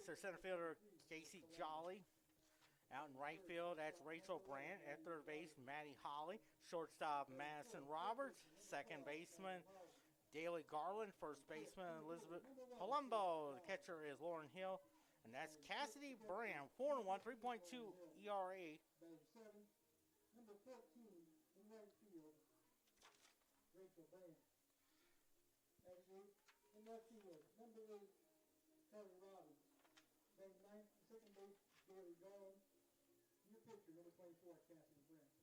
Methodist. Their center fielder, Casey Jolly. Out in right field, that's Rachel Brandt. At third base, Maddie Holly. Shortstop, Madison Roberts. Second baseman, Daly Garland. First baseman, Elizabeth Palumbo. The catcher is Lauren Hill. And that's Cassidy Brand, 4-1, 3.2 ERA. Number 14 in right field, Rachel Brand. Actually, in left field, number 8, Kelly Robbins. Then ninth, second base, Daly Garland. Your pitcher, number 24, Cassidy Brand.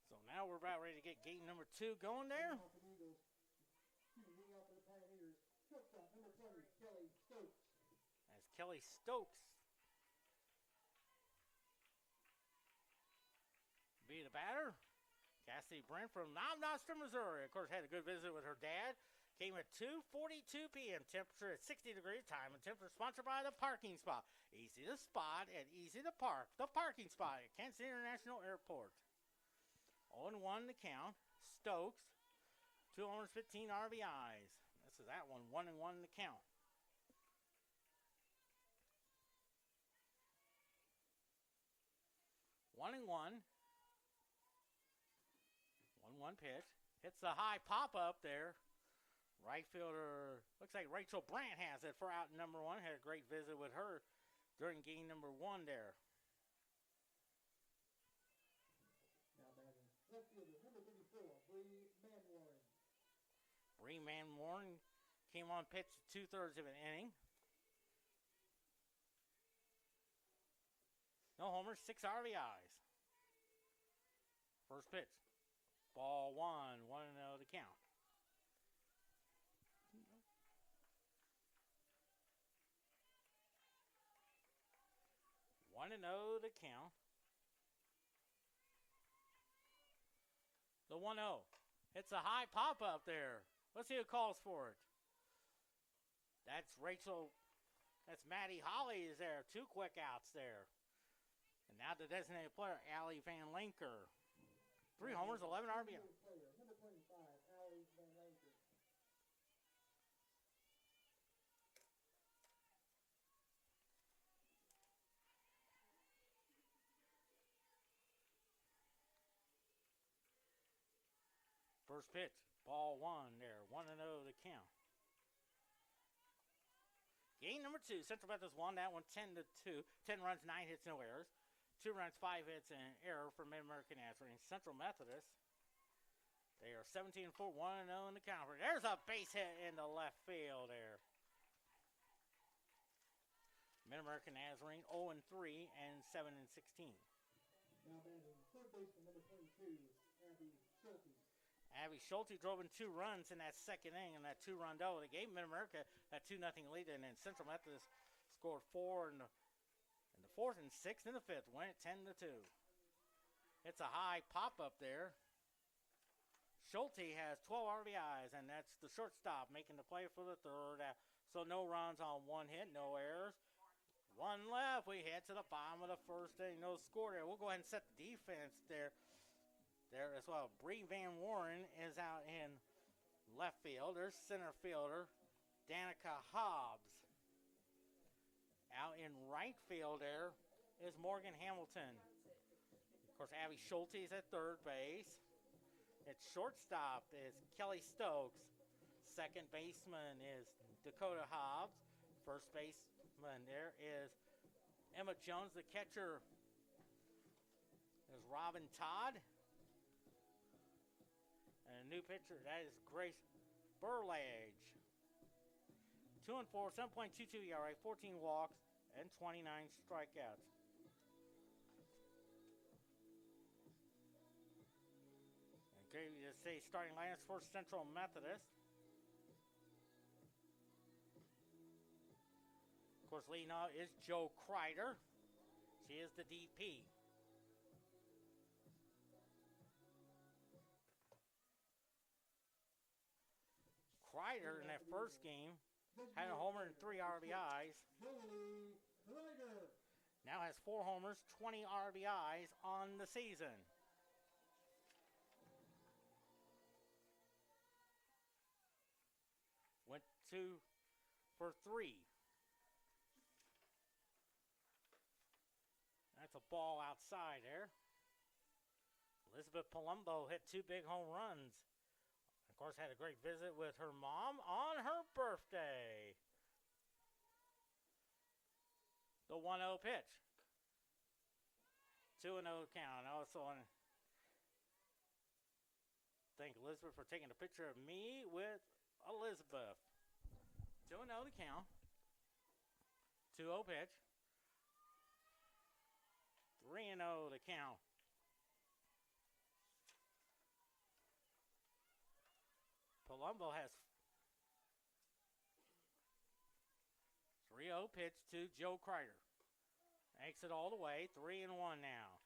So now we're about ready to get game number 2 going there. Leading off for the Eagles. Leading off for the Pioneers. Shortstop, number 20, Kelly Stokes. That's Kelly Stokes. Be the batter. Cassidy Brent from Noster, Missouri. Of course, had a good visit with her dad. Came at 2:42 p.m. Temperature at 60 degrees. Time and temperature sponsored by the Parking Spot. Easy to spot and easy to park. The Parking Spot at Kansas City International Airport. 0-1 the count. Stokes, 215 RBIs. This is that one, 1-1 the count. One and one. 1-1 pitch. Hits the high pop-up there. Right fielder, looks like Rachel Brandt has it for out number 1. Had a great visit with her during game number 1 there. Now batting left fielder, number 34, Bree Manwarren. Bree Manwarren came on pitch 2/3 of an inning. No homers, 6 RBIs. First pitch. Ball 1, 1-0 to count. One and 0 to count. The 1-0. It's a high pop up there. Let's see who calls for it. That's Rachel. That's Maddie Holly is there. 2 quick outs there. And now the designated player, Allie Van Lanker. 3 homers, 11 RBI. Number 25, Allie Van Lanker. First pitch, ball 1 there, 1-0 to count. Game number 2, Central Methodist won that one 10-2. 10 runs, 9 hits, no errors. 2 runs, 5 hits, and an error for MidAmerica Nazarene. Central Methodist, they are 17-4, 1-0 in the conference. There's a base hit in the left field there. MidAmerica Nazarene 0-3 and 7-16. Now batting third baseman, number 22, Abby Schulte. Abby Schulte drove in 2 runs in that second inning, and that 2-run double. They gave MidAmerica that 2-0 lead, and then Central Methodist scored 4 in the 4th and 6th and the 5th. Went at 10-2. It's a high pop up there. Schulte has 12 RBIs, and that's the shortstop making the play for the 3rd. So no runs on 1 hit, no errors. 1 left. We head to the bottom of the 1st inning. No score there. We'll go ahead and set the defense there as well. Bree Van Warren is out in left field. There's center fielder Danica Hobbs. Out in right field there is Morgan Hamilton. Of course, Abby Schulte is at third base. At shortstop is Kelly Stokes. Second baseman is Dakota Hobbs. First baseman there is Emma Jones. The catcher is Robin Todd. And a new pitcher, that is Grace Burlage. 2-4, 7.22 ERA, 14 walks, and 29 strikeouts. Okay, we just say starting lineups for Central Methodist. Of course, leading off is Joe Kreider. She is the DP. Kreider in that first game had a homer and 3 RBIs. Now has 4 homers, 20 RBIs on the season. Went to for 3. That's a ball outside there. Elizabeth Palumbo hit 2 big home runs. Of course, had a great visit with her mom on her birthday. The 1-0 pitch. 2-0 count. Also, want to thank Elizabeth for taking a picture of me with Elizabeth. 2-0 the count. 2-0 pitch. 3-0 the count. Palumbo has 3-0 pitch to Joe Kreider. Makes it all the way. 3-1 now.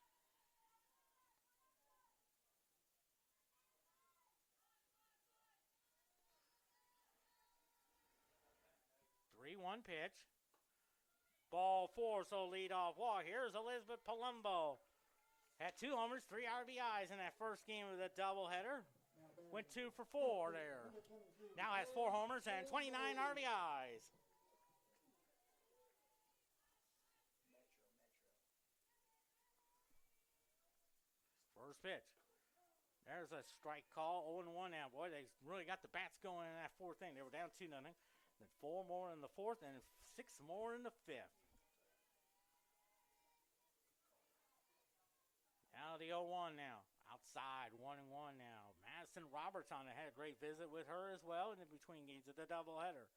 3-1 pitch. Ball 4, so lead off walk. Here's Elizabeth Palumbo. Had 2 homers, 3 RBIs in that first game of the doubleheader. Went 2 for 4 there. Now has 4 homers and 29 RBIs. First pitch. There's a strike call. 0-1 now. Boy, they really got the bats going in that 4th inning. They were down 2-0. Then 4 more in the 4th and 6 more in the 5th. Now the 0-1 now. Outside, 1-1 now. Madison Roberts on it. Had a great visit with her as well in the between games of the doubleheader.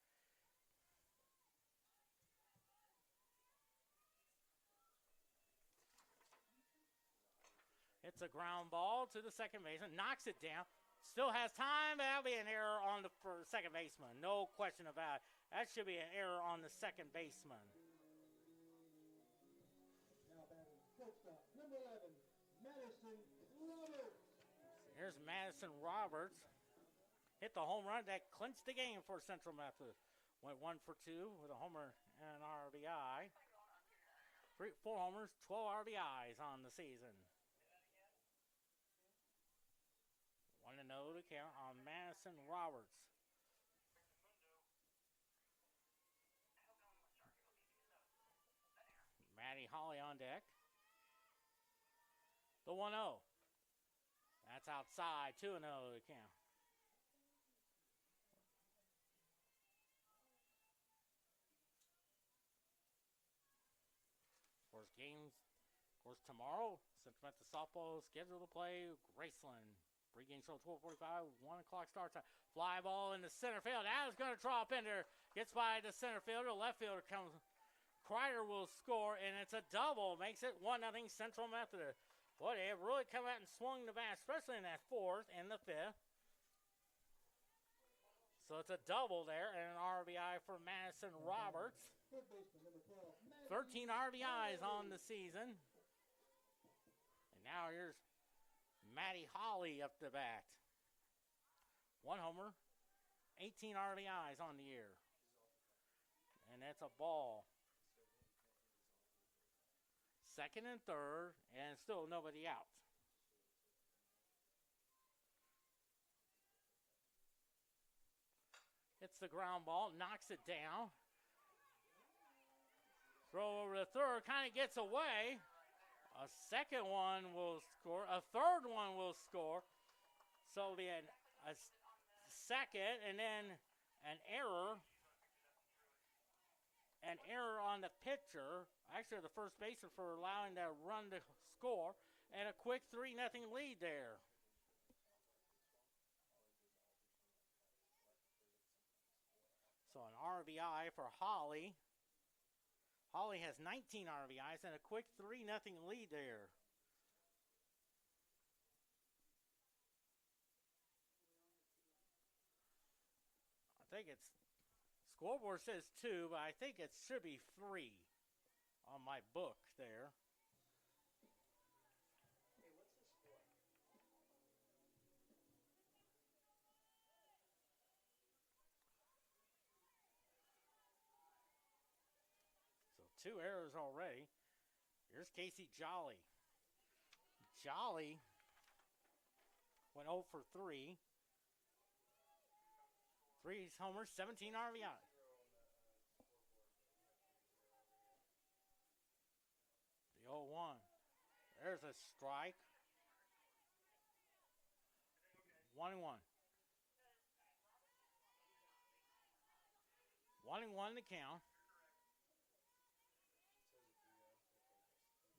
It's a ground ball to the second baseman. Knocks it down. Still has time, but that'll be an error on the second baseman. No question about it. That should be an error on the second baseman. Now batting shortstop, number 11, Madison Roberts. Here's Madison Roberts. Hit the home run that clinched the game for Central Methodist. Went 1 for 2 with a homer and an RBI. 4 homers, 12 RBIs on the season. 1-0 to count on Madison Roberts. Maddie Holly on deck. The 1-0. That's outside. 2-0 to count. First games, of course, tomorrow. Central Methodist softball is scheduled to play Graceland. Pre-game show 12:45, 1 o'clock start time. Fly ball in the center field. That is going to drop in there. Gets by the center fielder. Left fielder comes. Kreider will score, and it's a double. Makes it 1-0 Central Methodist. Boy, they have really come out and swung the bat, especially in that 4th and the 5th. So it's a double there and an RBI for Madison Roberts. 13 RBIs on the season. And now here's Maddie Holly up the bat. 1 homer, 18 RBIs on the year. And that's a ball. 2nd and 3rd, and still nobody out. Hits the ground ball, knocks it down. Throw over the 3rd, kind of gets away. A 2nd one will score. A 3rd one will score. So it'll be a 2nd, and then an error. An error on the pitcher, actually the first baseman, for allowing that run to score, and a quick 3-0 lead there. So an RBI for Holly. Holly has 19 RBIs and a quick 3-0 lead there. I think it's scoreboard says 2, but I think it should be 3 on my book there. Hey, what's the score? So 2 errors already. Here's Casey Jolly. Jolly went 0 for 3. 3 homers, 17 RBI. 0-1. There's a strike. 1-1. 1-1 the count.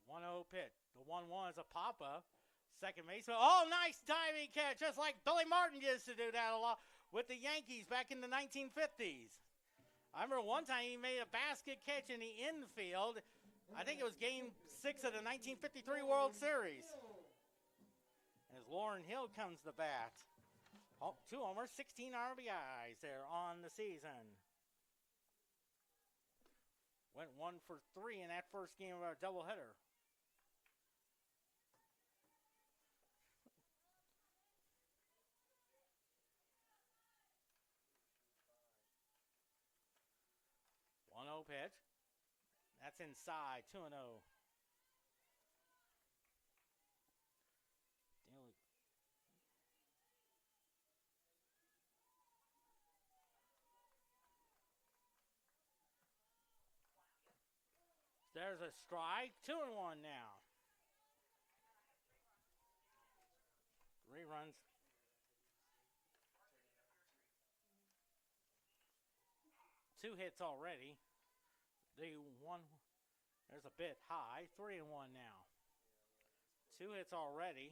1-0 pitch. The 1-1 is a pop-up. Second baseman. Oh, nice diving catch, just like Billy Martin used to do that a lot with the Yankees back in the 1950s. I remember one time he made a basket catch in the infield. I think it was Game 6 of the 1953 World Series. As Lauren Hill comes to bat. 2 homers, 16 RBIs there on the season. Went 1 for 3 in that first game of our doubleheader. Pitch. That's inside. 2-0. There's a strike. 2-1 now. 3 runs. Two hits already. There's a bit high. 3-1 now. 2 hits already.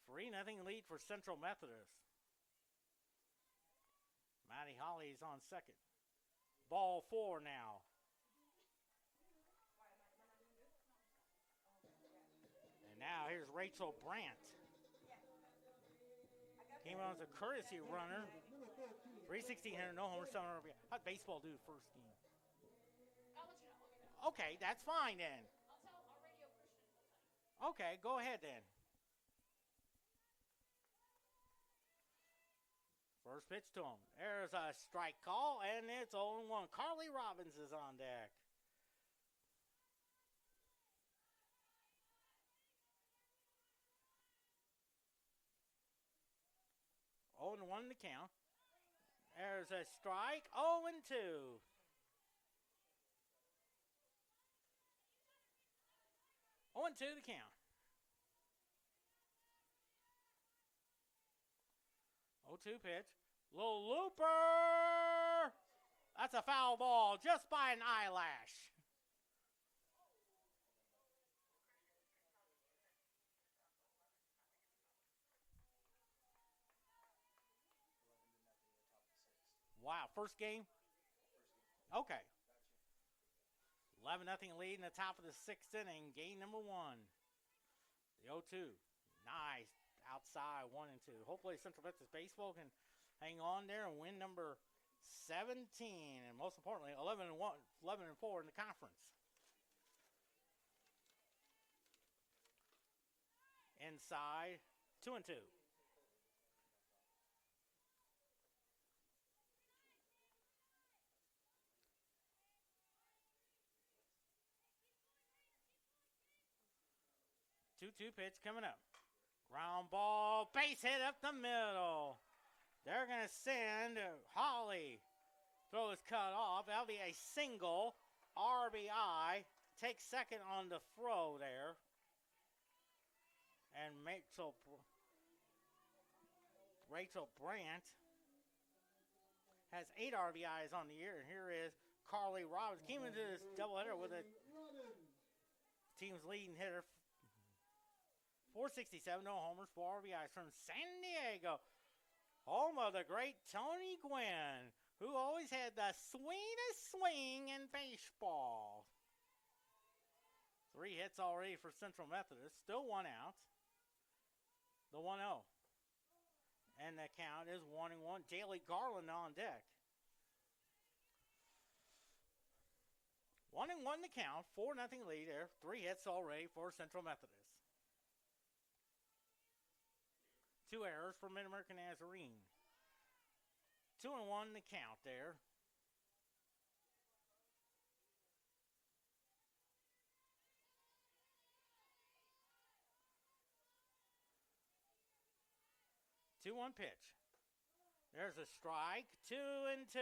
3-0 lead for Central Methodist. Maddie Holly's on second. Ball 4 now. And now here's Rachel Brandt. Came on as a courtesy runner. 316 hitter, no homer, 7 RBI. How'd baseball do first game? I'll let you know. Okay, that's fine then. I'll radio Christian. Okay, go ahead then. First pitch to him. There's a strike call, and it's 0-1. Carly Robbins is on deck. Oh, and 1 to count. There's a strike. 0-2. 0-2 to count. 0-2 pitch. Little looper. That's a foul ball just by an eyelash. Wow, first game? Okay. 11-0 lead in the top of the 6th inning. Game number 1. The 0-2. Nice. Outside 1-2. Hopefully Central Methodist Baseball can hang on there and win number 17. And most importantly, 11-4 in the conference. Inside 2-2. 2-2 pitch coming up. Ground ball, base hit up the middle. They're going to send Holly. Throw is cut off. That'll be a single RBI. Take second on the throw there. And Rachel Brandt has 8 RBIs on the year. And here is Carly Robbins. Came into this doubleheader with a team's leading hitter. 467, no homers, 4 RBIs from San Diego. Home of the great Tony Gwynn, who always had the sweetest swing in baseball. 3 hits already for Central Methodist. Still 1 out. The 1-0. And the count is 1-1. Jaylee Garland on deck. 1-1 the count. 4-0 lead there. 3 hits already for Central Methodist. 2 errors for MidAmerica Nazarene. 2-1 the count there. Two 1 pitch. There's a strike. 2-2.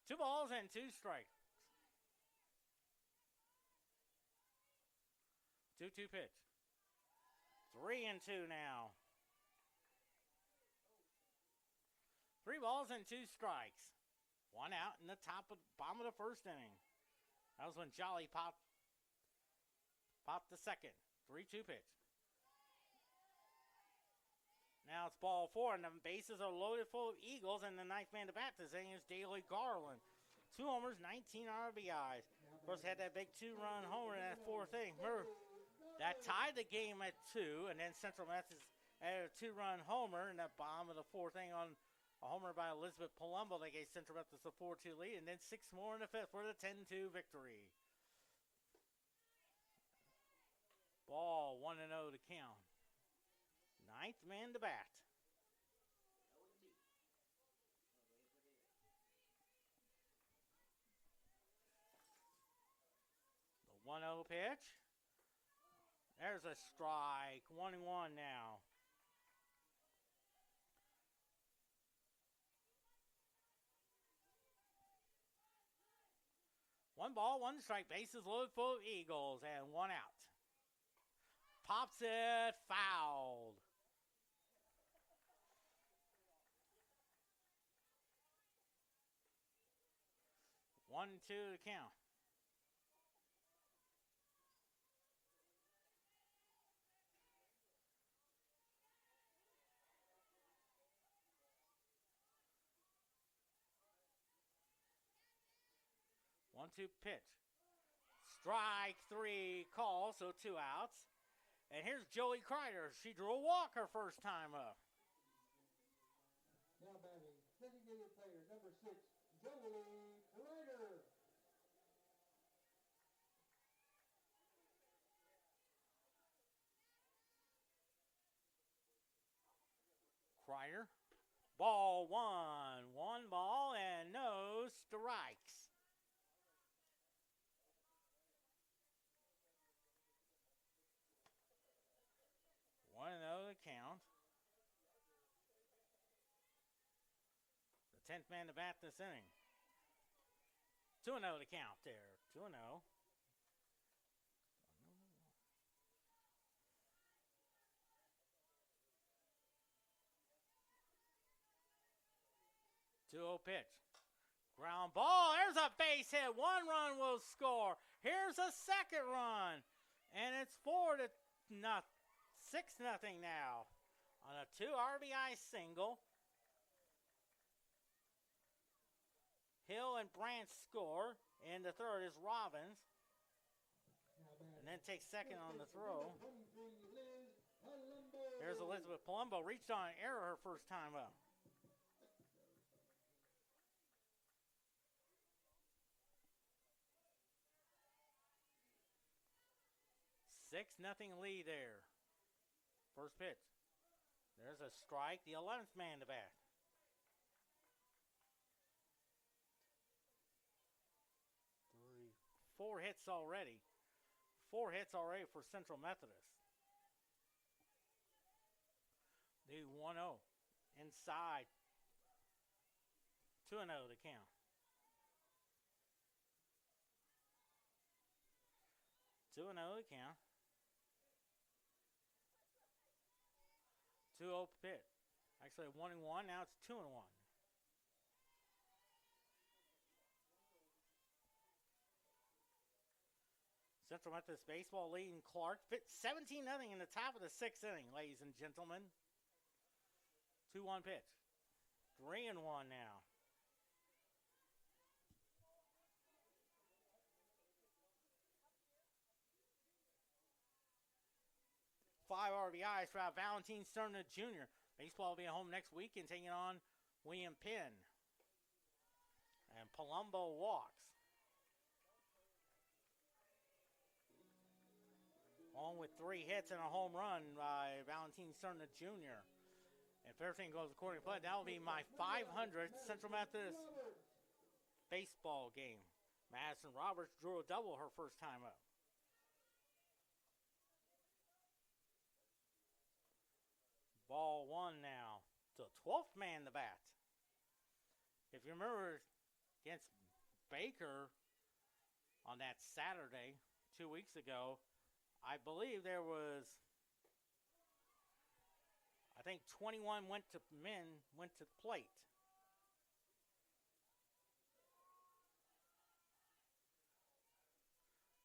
2 balls and 2 strikes. 2-2 pitch. 3-2 now. 3 balls and 2 strikes. 1 out in the bottom of the first inning. That was when Jolly popped the second. 3-2 pitch. Now it's ball 4, and the bases are loaded full of Eagles, and the ninth man to bat this inning is Daley Garland. 2 homers, 19 RBIs. Of course, had that big 2-run homer in that 4th inning. Remember, that tied the game at 2, and then Central Methodist added a 2-run homer in the bottom of the 4th inning on a homer by Elizabeth Palumbo. They gave Central Methodist a 4-2 lead, and then 6 more in the 5th for the 10-2 victory. Ball 1-0 to count. Ninth man to bat. The 1-0 pitch. There's a strike. 1-1 now. One ball, 1 strike. Bases loaded full of Eagles, and 1 out. Pops it, fouled. 1-2 to count. One-two pitch. Strike 3 call, so 2 outs. And here's Joey Kreider. She drew a walk her first time up. Now batting, designated player number 6, Joey Kreider. Kreider. Ball 1. 1 ball and no strikes. One and oh to count. The 10th man to bat this inning. 2-0 to count there. 2-0. Pitch. Ground ball. There's a base hit. 1 run will score. Here's a second run. And it's 6-0 now. On a 2 RBI single. Hill and Branch score. And the third is Robbins. And then takes second on the throw. There's Elizabeth Palumbo. Reached on an error her first time up. 6-0 lead there. First pitch. There's a strike. The 11th man to bat. Four hits already. 4 hits already for Central Methodist. The 1-0. Inside. 2-0 to count. To count. 2-0 pitch. Actually 1-1. Now it's 2-1. Central Methodist baseball leading Clark. 17-0 in the top of the 6th inning, ladies and gentlemen. 2-1 pitch. 3-1 now. Five RBIs for Valentine Cerna Jr. Baseball will be at home next week and taking on William Penn. And Palumbo walks. Along with 3 hits and a home run by Valentine Cerna Jr. If everything goes according to plan, that will be my 500th Central Methodist baseball game. Madison Roberts drew a double her first time up. Ball 1 now. To 12th man to bat. If you remember against Baker on that Saturday 2 weeks ago. I believe there was, I think 21 went to plate.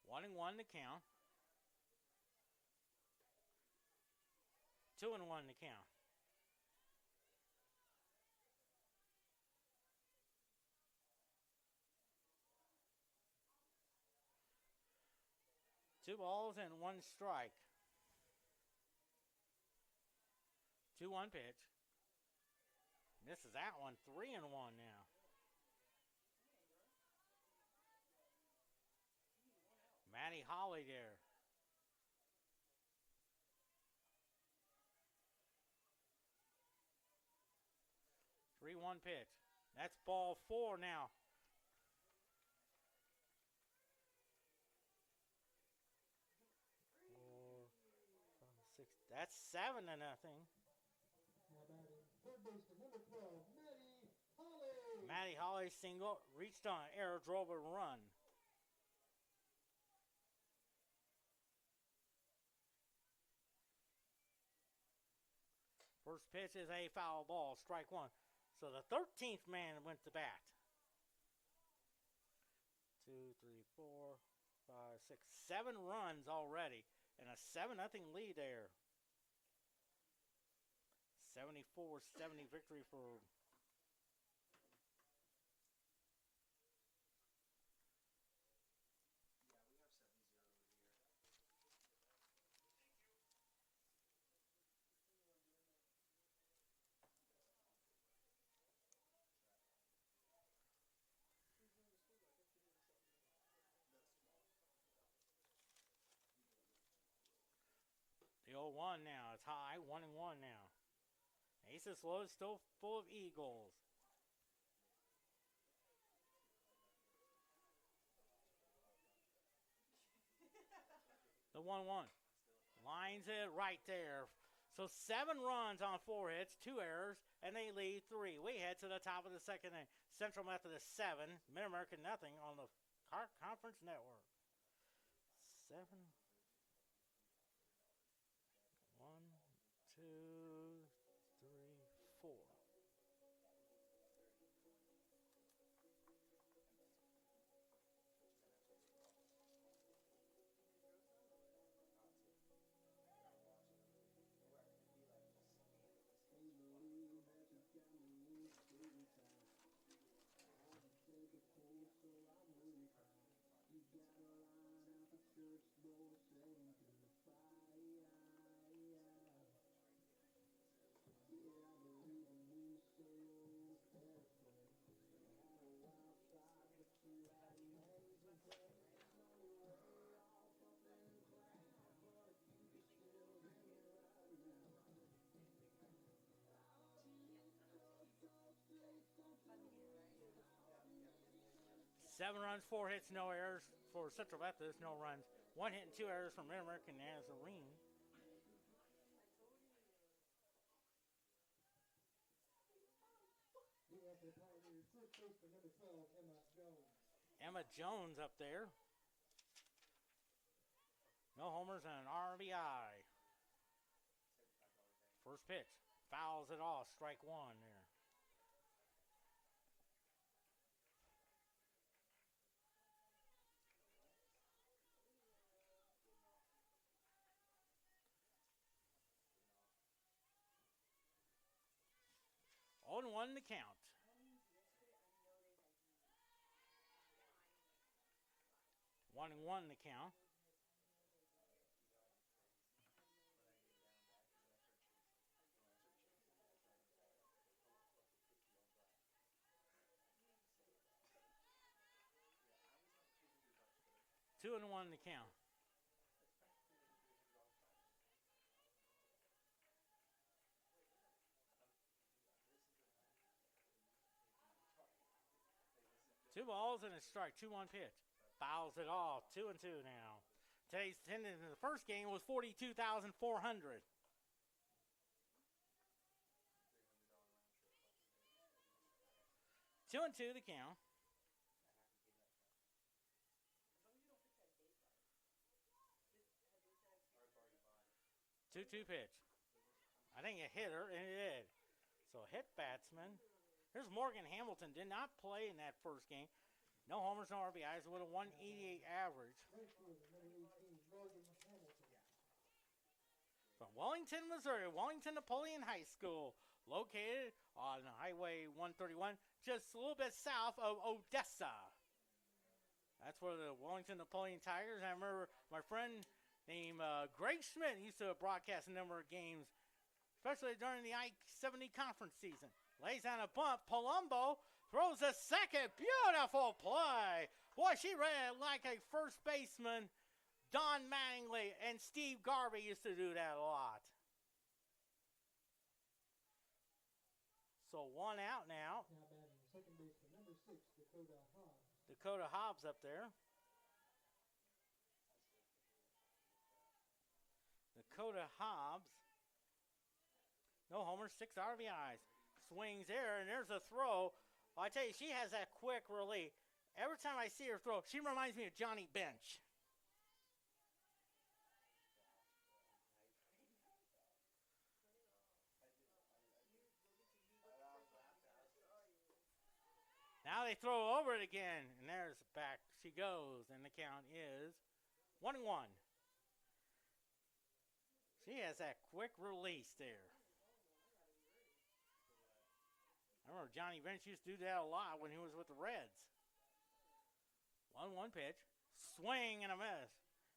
One and one to count. 2 and 1 to count. Two balls and one strike. 2-1 pitch. Misses that one. 3 and 1 now. Matty Holly there. Three-one pitch. That's ball 4 now. That's 7-0. Matty Holly single, reached on error, drove a run. First pitch is a foul ball, strike 1. So the 13th man went to bat. 2, 3, 4, 5, 6, 7 runs already, and a 7-0 lead there. 74-70 victory for the 0-1 now. It's high, 1 and 1 now. Aces low, still full of Eagles. The 1-1. Lines it right there. So 7 runs on 4 hits, 2 errors, and they lead 3. We head to the top of the second inning. Central Methodist 7, MidAmerica nothing on the Conference Network. 7. 1, 2, 3, 4. Seven runs, 4 hits, no errors for Central Methodist, no runs. 1 hit and 2 errors from MidAmerica Nazarene. Emma Jones up there. No homers and an RBI. First pitch. Fouls it off. Strike 1 there. On 1 to count. 1 and 1 to count. Two and 1 to count. Two balls and a strike. 2-1 pitch. Fouls it off. 2 and 2 now. Today's attendance in the first game was 42,400. 2 and 2 to count. 2-2 pitch. I think it hit her, and it did. So hit batsman. Here's Morgan Hamilton. Did not play in that first game. No homers, no RBIs, with a 188 average. From Wellington, Missouri, Wellington Napoleon High School, located on Highway 131, just a little bit south of Odessa. That's where the Wellington Napoleon Tigers. I remember my friend named Greg Schmidt used to broadcast a number of games, especially during the I-70 conference season. Lays down a bunt. Palumbo throws a second. Beautiful play. Boy, she ran like a first baseman. Don Mattingly and Steve Garvey used to do that a lot. So 1 out now. Now batting second baseman, number 6, Dakota Hobbs. Dakota Hobbs up there. Dakota Hobbs. No homers, 6 RBIs. Swings there, and there's a throw. I tell you, she has that quick release. Every time I see her throw, she reminds me of Johnny Bench. Now they throw over it again, and there's back she goes, and the count is 1-1. She has that quick release there. I remember Johnny Bench used to do that a lot when he was with the Reds. 1-1 pitch, swing and a miss.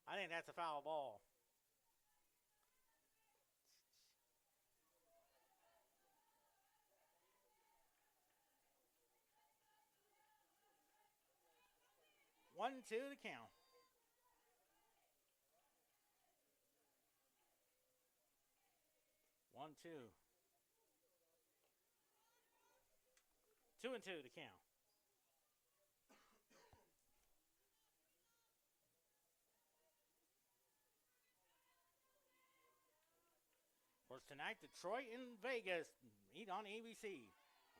I think that's a foul ball. One, two, the count. One, two. 2-2 to count. Of course, tonight, Detroit and Vegas meet on ABC.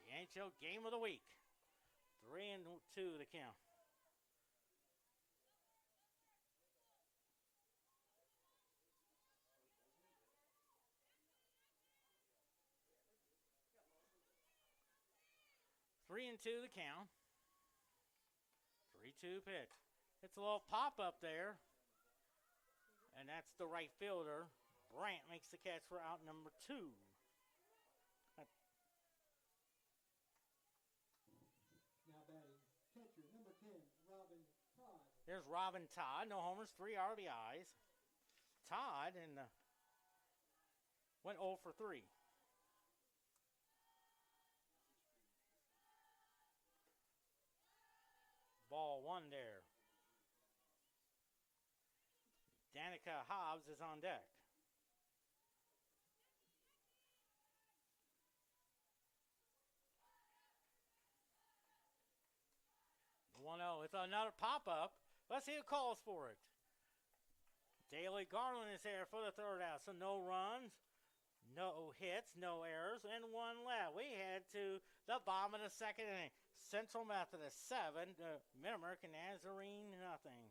The NHL Game of the Week. 3-2 to count. Three and two the count. 3-2 pitch. It's a little pop up there. And that's the right fielder. Brandt makes the catch for out number 2. Now batting catcher number 10, Robin Todd. There's Robin Todd. No homers, 3 RBIs. Todd went 0 for 3. Ball 1 there. Danica Hobbs is on deck. 1-0. It's another pop-up. Let's see who calls for it. Daly Garland is there for the third out. So no runs, no hits, no errors, and 1 left. We head to the bottom of the second inning. Central Methodist 7, MidAmerica Nazarene nothing.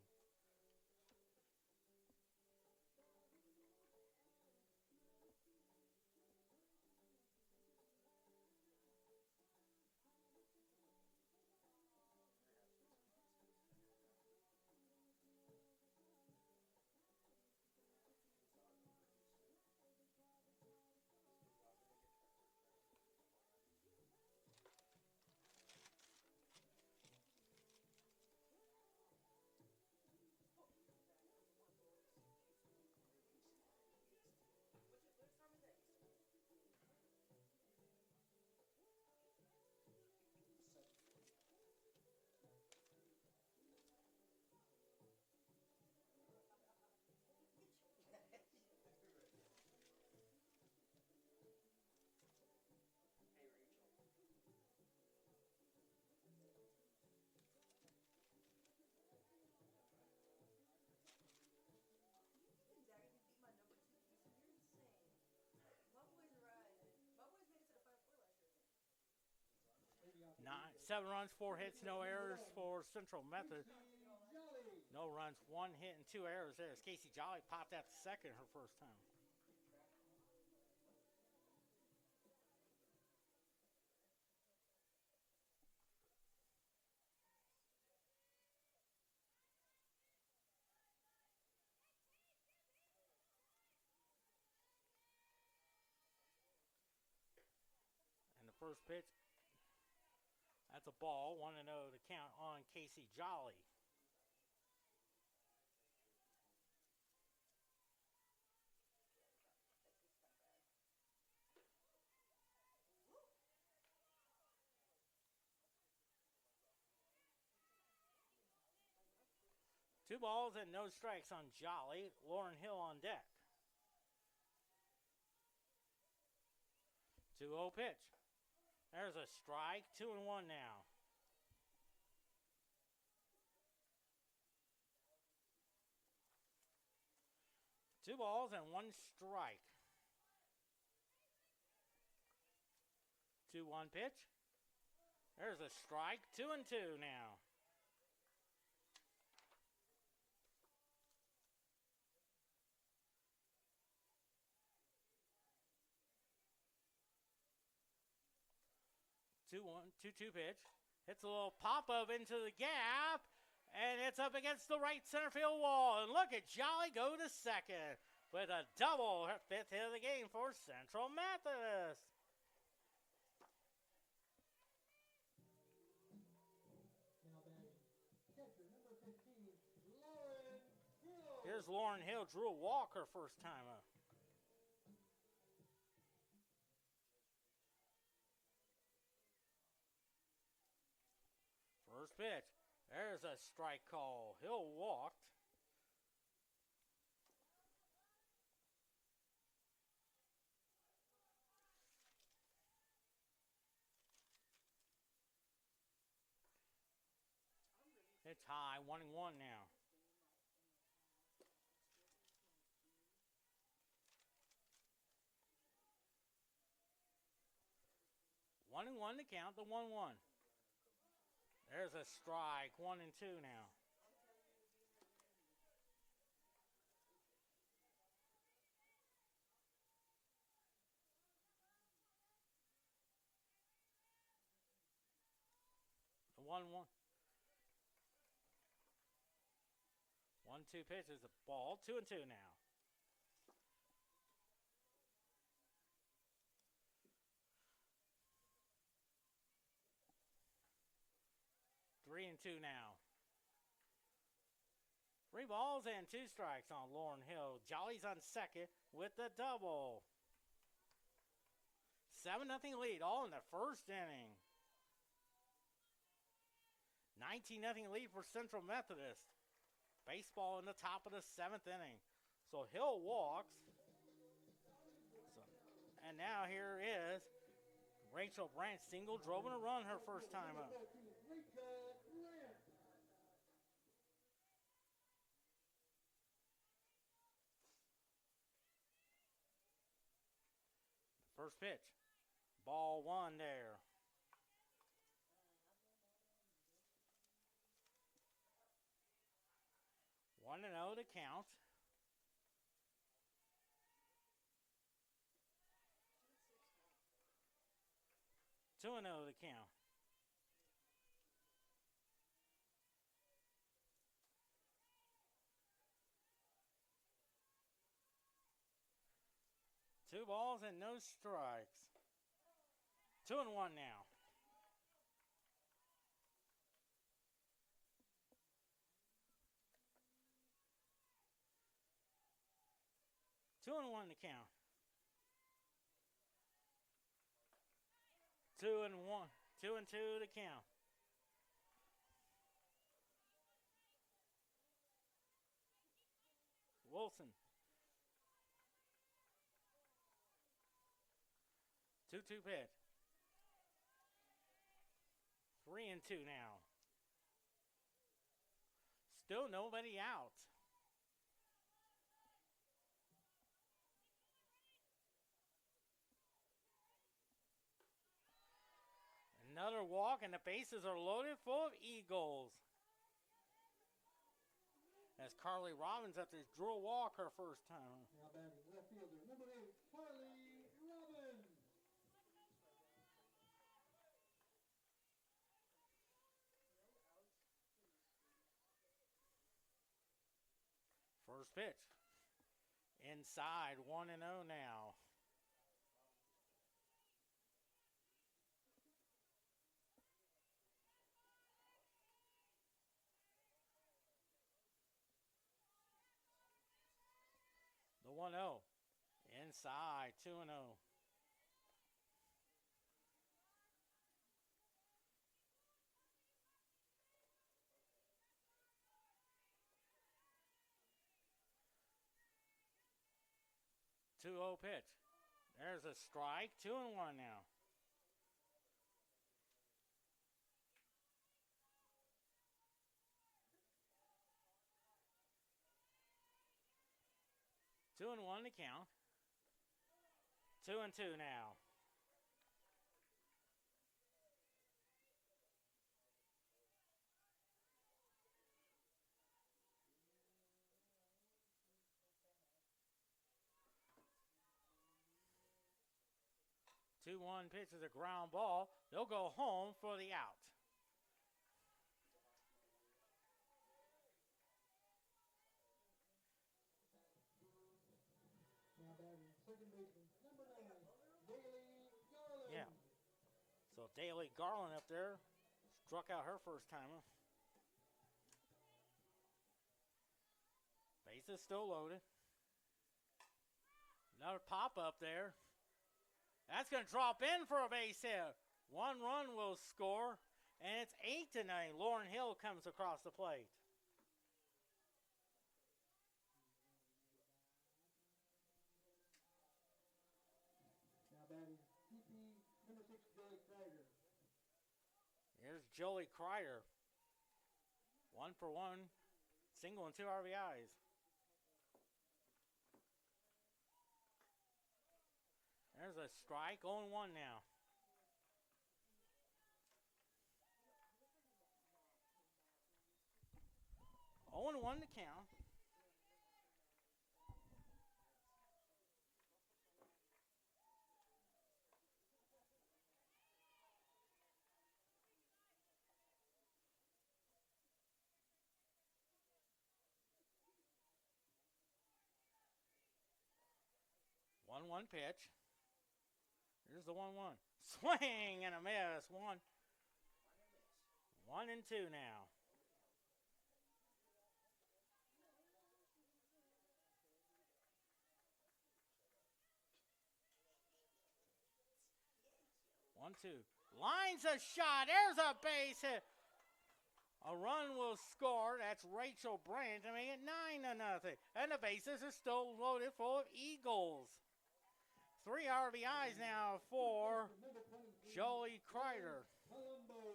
Seven runs, 4 hits, no errors for Central Methodist. No runs, 1 hit, and 2 errors there. As Casey Jolly popped out the second her first time. First pitch. That's a ball. 1-0 to count on Casey Jolly. Two balls and no strikes on Jolly. Lauren Hill on deck. 2-0 pitch. There's a strike. 2-1 now. Two balls and one strike. 2-1 pitch. There's a strike. 2-2 now. Two pitch. Hits a little pop-up into the gap, and it's up against the right center field wall. And look at Jolly go to second with a double, her 5th hit of the game for Central Methodist. Now batting, catcher number 15, Lauren Hill. Here's Lauren Hill, drew a walk her first time up. First pitch. There's a strike call. Hill walked. It's high, 1-1 now. One and one to count, the 1-1. There's a strike, 1-2 now. The 1-1. 1-2 pitch is a ball, 2-2 now. Three and two now. 3 balls and 2 strikes on Lauren Hill. Jolly's on second with the double. 7-0 lead, all in the first inning. 19-0 lead for Central Methodist. Baseball in the top of the 7th inning. So Hill walks. And now here is Rachel Brandt, single, drove in a run her first time up. First pitch. Ball 1 there. One and 0 to count. 2-0 to count. Two balls and no strikes. 2-1 now. Two and one to count. 2-1. 2-2 to count. Wilson. 2-2 pitch. 3-2 now. Still nobody out. Another walk, and the bases are loaded full of Eagles. As Carly Robbins after drew a walk her first time. Now batting left fielder number 8, Carly Robbins. First pitch. Inside, 1-0 now. 1-0. Inside, 2-0. Two-0 pitch. There's a strike. 2-1 now. Two and one to count. 2-2 now. Two-one pitch is a ground ball. They'll go home for the out. Now batting second baseman, number 9, Daly Garland. Yeah. So Daly Garland up there struck out her first timer. Base is still loaded. Another pop up there. That's going to drop in for a base hit. 1 run will score, and it's 8-0. Lauren Hill comes across the plate. Now batting PP number 6, Joey Kreider. Here's Joey Kreider. 1 for 1. Single and 2 RBIs. There's a strike. 0-1 now. Oh and 1 to count. One pitch. Here's the 1-1. Swing and a miss. 1 and 2 now. One, two. Lines a shot. There's a base hit. A run will score. That's Rachel Brandt to make it 9-0. And the bases are still loaded full of Eagles. 3 RBIs now for Joey Kreider. Colombo.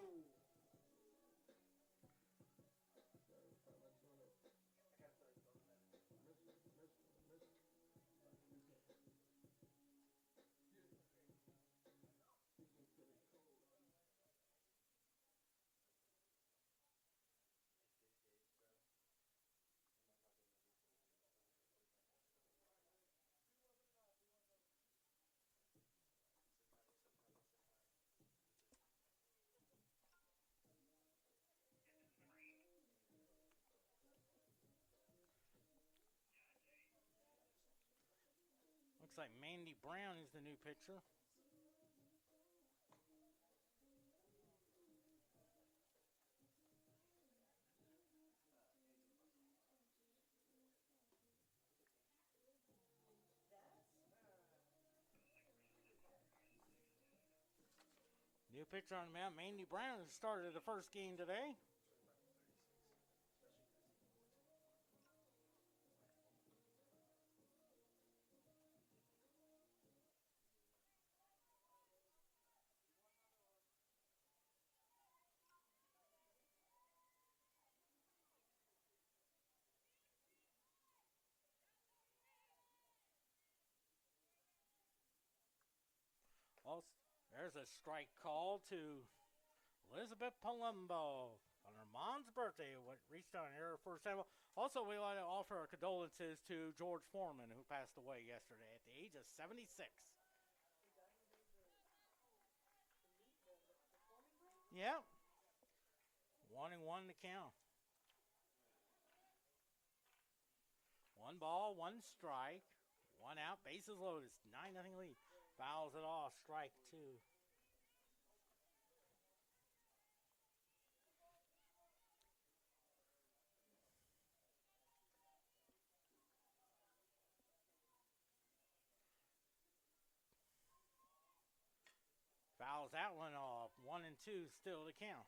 Looks like Mandy Brown is the new pitcher. New pitcher on the mound, Mandy Brown, started the first game today. Also, there's a strike call to Elizabeth Palumbo on her mom's birthday. What reached out here her first time. Also, we want to offer our condolences to George Foreman, who passed away yesterday at the age of 76. Yep. 1 and 1 to count. 1 ball, 1 strike, 1 out, bases loaded, 9-0 lead. Fouls it off, strike 2. Fouls that one off. 1 and 2 still to count.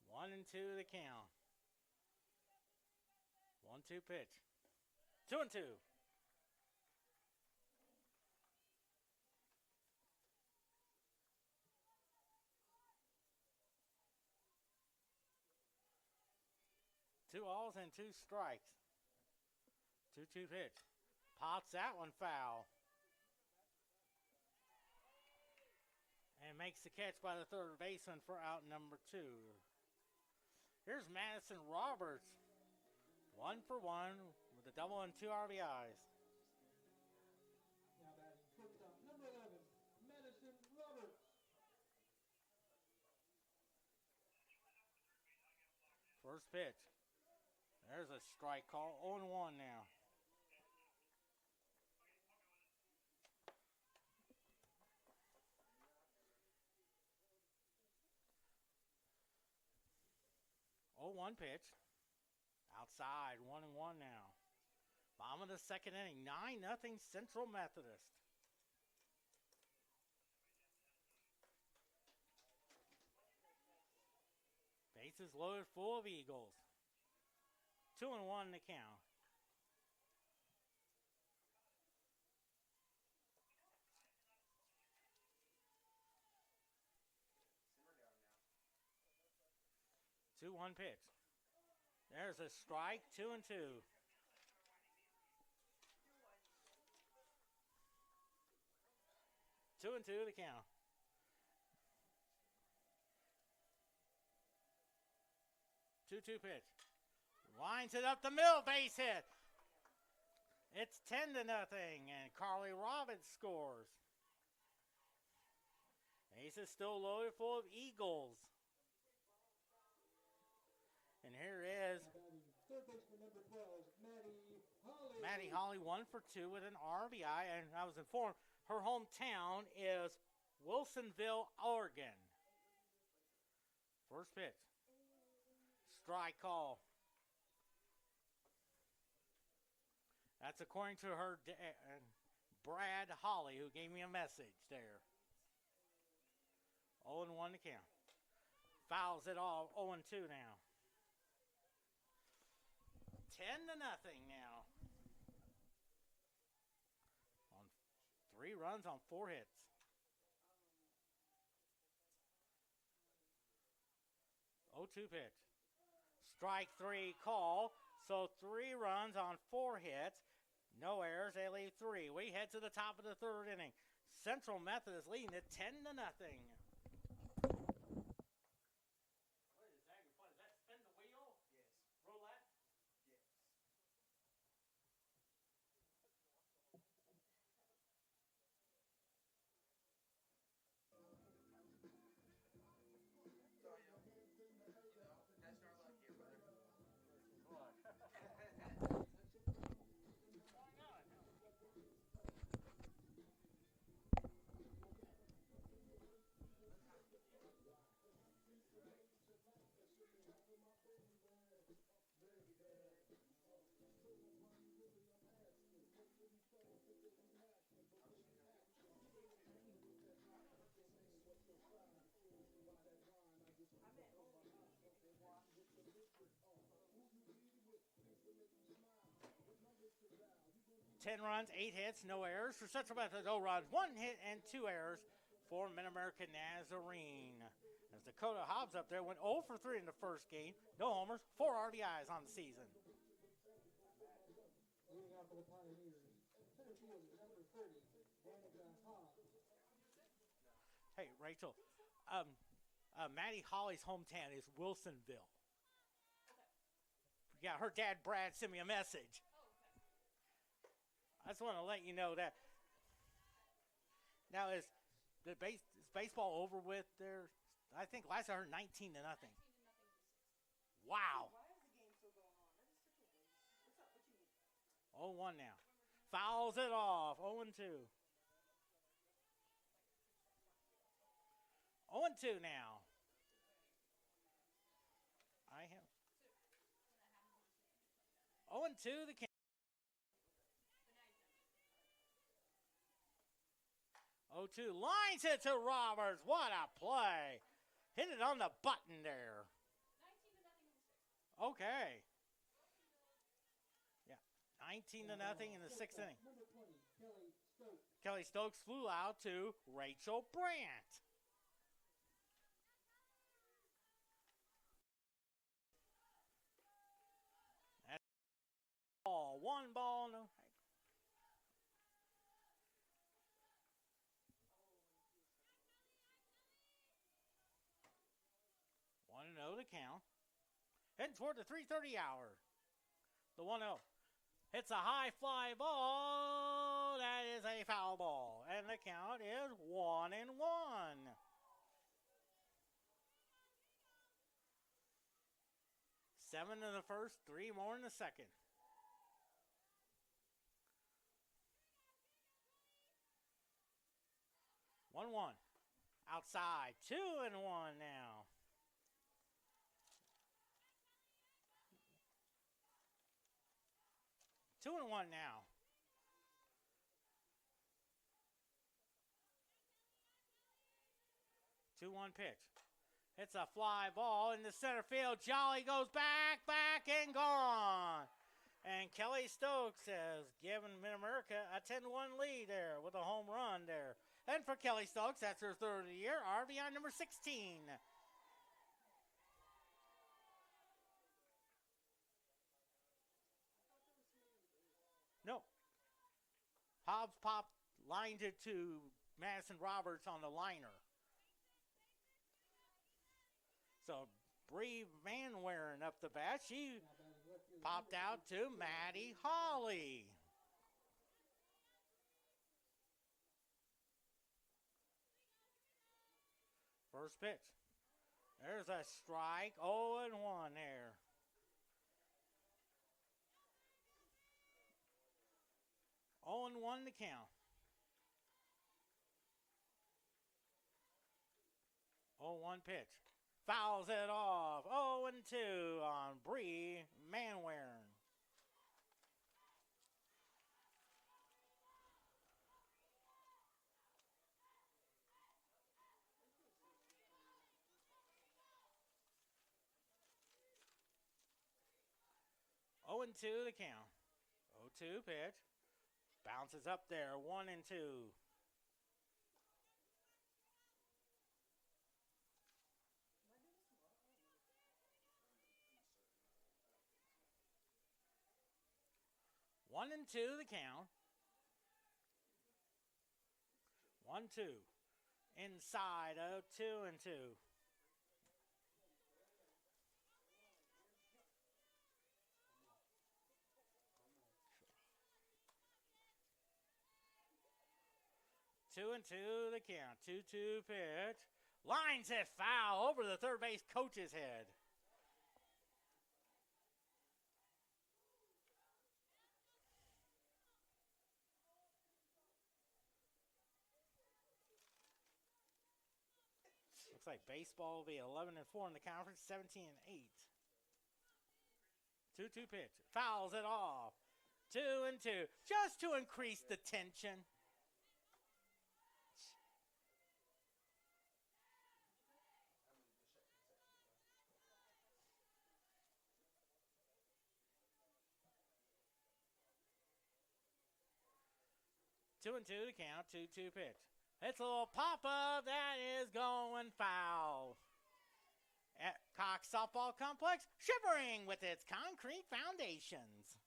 One and 2 to count. 1-2 pitch. 2 and 2. Two balls and 2 strikes. 2-2 pitch. Pops that one foul. And makes the catch by the third baseman for out number 2. Here's Madison Roberts. 1 for 1 with a double and 2 RBIs. Now batting shortstop, number 11, Madison Roberts. First pitch. There's a strike call. 0-1 now. One pitch. Outside, 1-1 now. Bottom of the second inning, 9-0 Central Methodist. Bases loaded full of Eagles. 2-1 to count. Simmer down now. 2-1 pitch. There's a strike, 2 and 2. 2 and 2 to count. Two pitch. Lines it up the middle, base hit. It's 10-0, and Carly Robbins scores. Base is still loaded full of Eagles. And here is Third baseman number 12, Maddie Holly, 1 for 2 with an RBI, and I was informed her hometown is Wilsonville, Oregon. First pitch. Strike call. That's according to her Brad Holly, who gave me a message there. 0-1 to count. Fouls it all. 0-2 now. 10-0 now. On 3 runs on 4 hits. Pitch. Strike 3 call. So 3 runs on 4 hits. No errors. They leave 3. We head to the top of the third inning. Central Methodist leading it 10-0. What is that? Is that spin the wheel? Yes. Roulette? Yes. That's our luck here, brother. What? Ten runs, 8 hits, no errors for Central Methodist. 0 runs, 1 hit, and 2 errors for MidAmerica Nazarene. As Dakota Hobbs up there went 0 for 3 in the first game. No homers, 4 RBIs on the season. leading off for the Pioneers. Center field is number 30, Danica Hobbs. Hey, Rachel, Maddie Holly's hometown is Wilsonville. Yeah, her dad, Brad, sent me a message. I just want to let you know that. Now, is baseball over with there? I think last I heard 19-0. Wow. Why is the game still going on? That is such a waste. What's up? What you need? 0-1 now. Fouls it off. 0-2. 0-2 now. 0-2 the count. 0-2 lines it to Roberts. What a play. Hit it on the button there. 19-0 in the 6th. Okay. Yeah. 19-0 in the 6th inning. Number 20, Kelly Stokes. Kelly Stokes flew out to Rachel Brandt. That's ball. 1 ball, no. 1-0 to count. Heading toward the 3:30 hour. The 1-0. Hits a high fly ball. That is a foul ball. And the count is 1-1. Seven in the first, 3 more in the second. One. Outside. 2-1 now. 2-1 now. 2-1 pitch. It's a fly ball in the center field. Jolly goes back, and gone. And Kelly Stokes has given MidAmerica a 10-1 lead there with a home run there. And for Kelly Stokes, that's her third of the year, RBI number 16. No. Hobbs popped, lined it to Madison Roberts on the liner. So Bree Van Waren up the bat. She popped out to Maddie Holly. First pitch. There's a strike. 0-1 there. Oh and 1 to count. 0-1 pitch. Fouls it off. 0-2 on Bree Manwaring. Oh and 2 the count. 0-2 pitch. Bounces up there. 1-2. 1-2 the count. 1-2. Inside of 2-2. Two and two the count. 2-2 pitch. Lines it foul over the third base coach's head. Looks like baseball will be 11-4 in the conference, 17-8. 2-2 pitch. Fouls it off. 2-2. Just to increase the tension. Two and two to count. 2-2 pitch. It's a little pop-up. That is going foul. At Cox Softball Complex, shivering with its concrete foundations.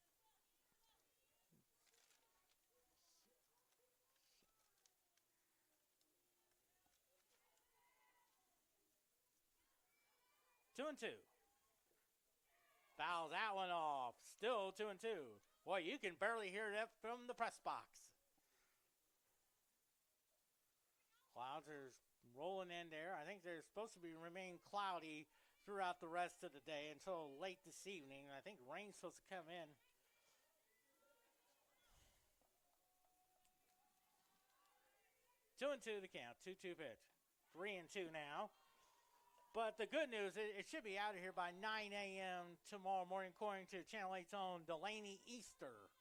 Two and two. Fouls that one off. Still 2-2. Boy, you can barely hear that from the press box. Clouds are rolling in there. I think they're supposed to remain cloudy throughout the rest of the day until late this evening. I think rain's supposed to come in. Two and two the count. 2-2 pitch. 3-2 now. But the good news, it should be out of here by 9 a.m. tomorrow morning, according to Channel 8's own Delaney Easter.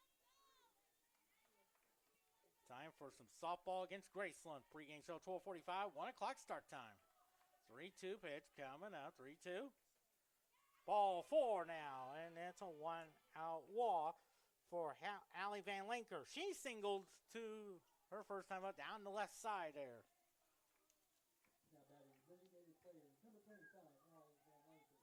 Time for some softball against Graceland. Pre-game show 12:45, 1 o'clock start time. 3-2 pitch coming up, 3-2. Ball 4 now, and that's a one-out walk for Allie Van Linker. She singled to her first time up down the left side there. Now batting, designated player, number 25, Alex Van Lanker.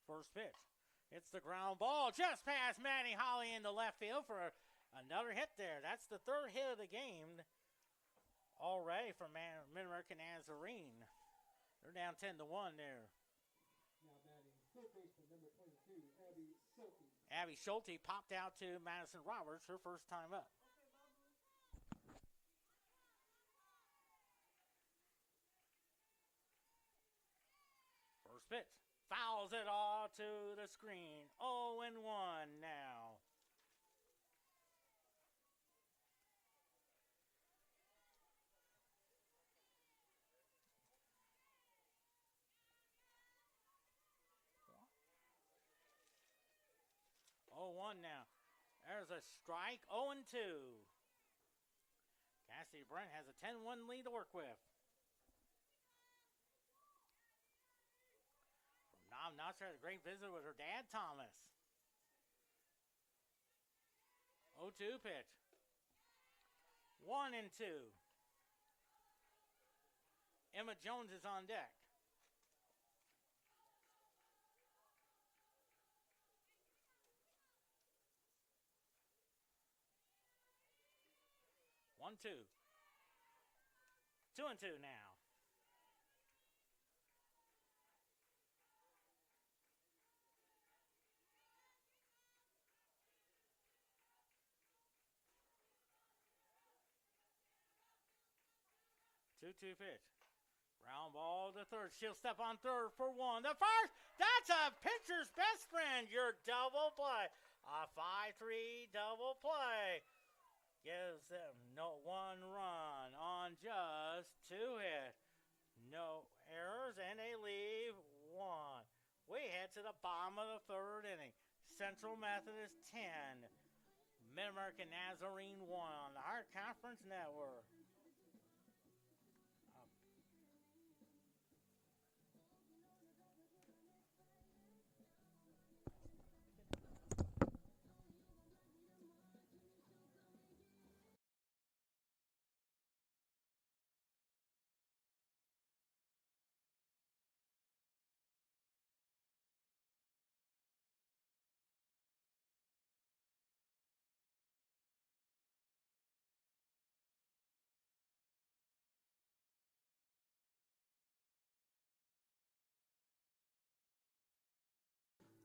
First pitch. It's the ground ball just past Maddie Holly into left field for another hit there. That's the third hit of the game already for MidAmerica Nazarene. They're down 10-1 there. Now batting, third baseman, number 22, Abby Schulte. Abby Schulte popped out to Madison Roberts, her first time up. First pitch. Fouls it all to the screen. 0-1 now. Now. There's a strike, 0-2. Cassidy Brent has a 10-1 lead to work with. From Nom Notcher had a great visit with her dad, Thomas. 0-2 pitch. 1-2. Emma Jones is on deck. One, 2. 2-2 now. Two pitch. Ground ball to third. She'll step on third for one. The first, that's a pitcher's best friend. Your double play. A 5-3 double play. Gives them no one run on just 2 hits. No errors, and they leave 1. We head to the bottom of the third inning. Central Methodist 10. MidAmerica Nazarene 1 on the Heart Conference Network.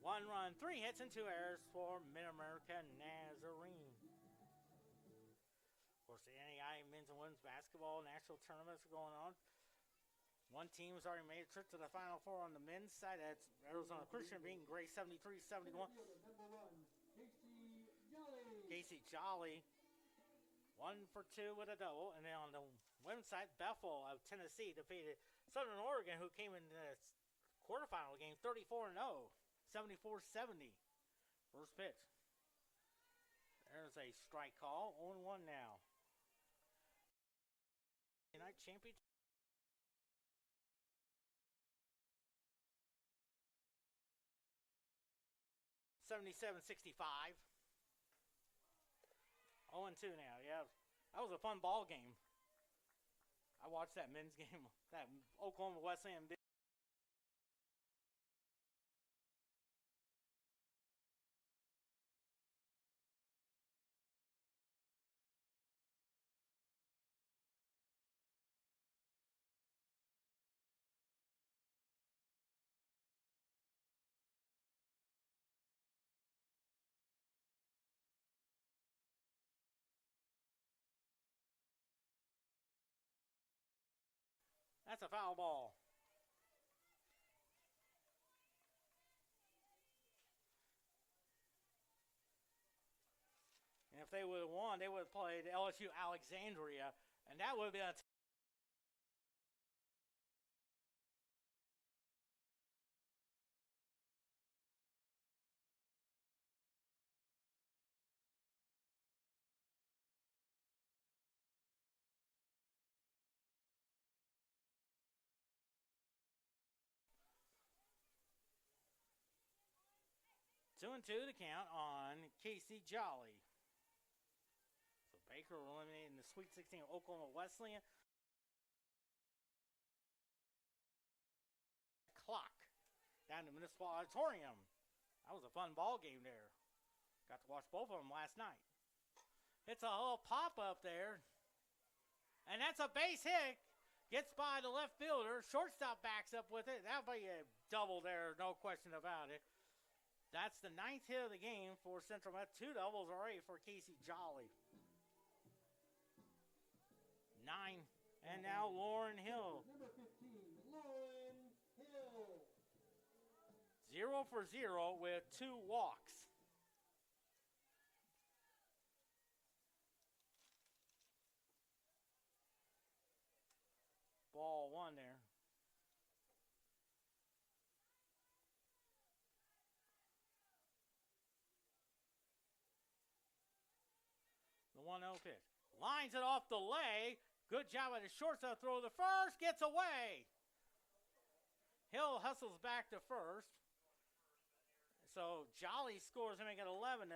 One run, 3 hits, and 2 errors for MidAmerica Nazarene. Of course, the NAI men's and women's basketball national tournaments are going on. One team has already made a trip to the Final Four on the men's side. That's Arizona Christian beating Gray 73-71. Casey Jolly, 1 for 2 with a double. And then on the women's side, Bethel of Tennessee defeated Southern Oregon, who came in the quarterfinal game 34-0. 74-70. First pitch. There's a strike call. 0-1 now. United Championship. $77-65. 0-2 now. Yeah, that was a fun ball game. I watched that men's game. That Oklahoma Wesleyan. That's a foul ball. And if they would have won, they would have played LSU Alexandria, and that would have been a 2-2 to count on Casey Jolly. So Baker eliminated in the Sweet 16 of Oklahoma Wesleyan. Clock down to Municipal Auditorium. That was a fun ball game there. Got to watch both of them last night. It's a little pop up there. And that's a base hit. Gets by the left fielder. Shortstop backs up with it. That'll be a double there, no question about it. That's the 9th hit of the game for Central Met. 2 doubles already for Casey Jolly. 9. And now Lauren Hill. Number 15, Lauren Hill. 0 for 0 with 2 walks. Ball 1 there. The 1-0 pitch. Lines it off the leg. Good job at the shortstop throw. The first gets away. Hill hustles back to first. So Jolly scores to make it 11-0.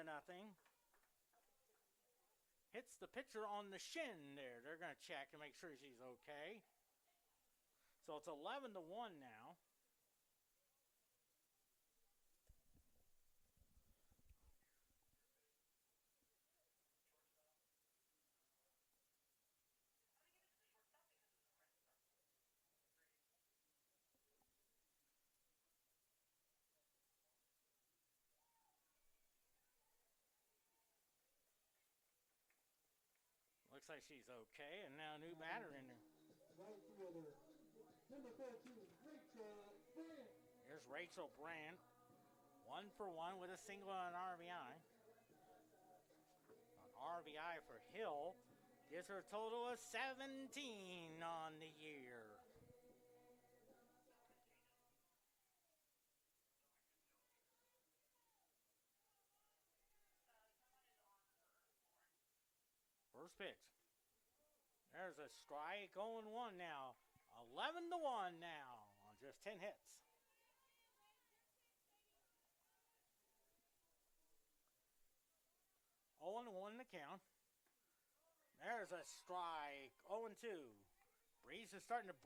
Hits the pitcher on the shin there. They're going to check and make sure she's okay. So it's 11-1 now. Looks like she's okay, and now a new batter in there. Right fielder. Number 13, Rachel Brandt. Here's Rachel Brandt. 1 for 1 with a single and an RBI. An RBI for Hill gives her a total of 17 on the year. First pitch. There's a strike, 0-1 now. 11-1 now on just 10 hits. Oh, 0-1 the count. There's a strike, 0-2. Breeze is starting to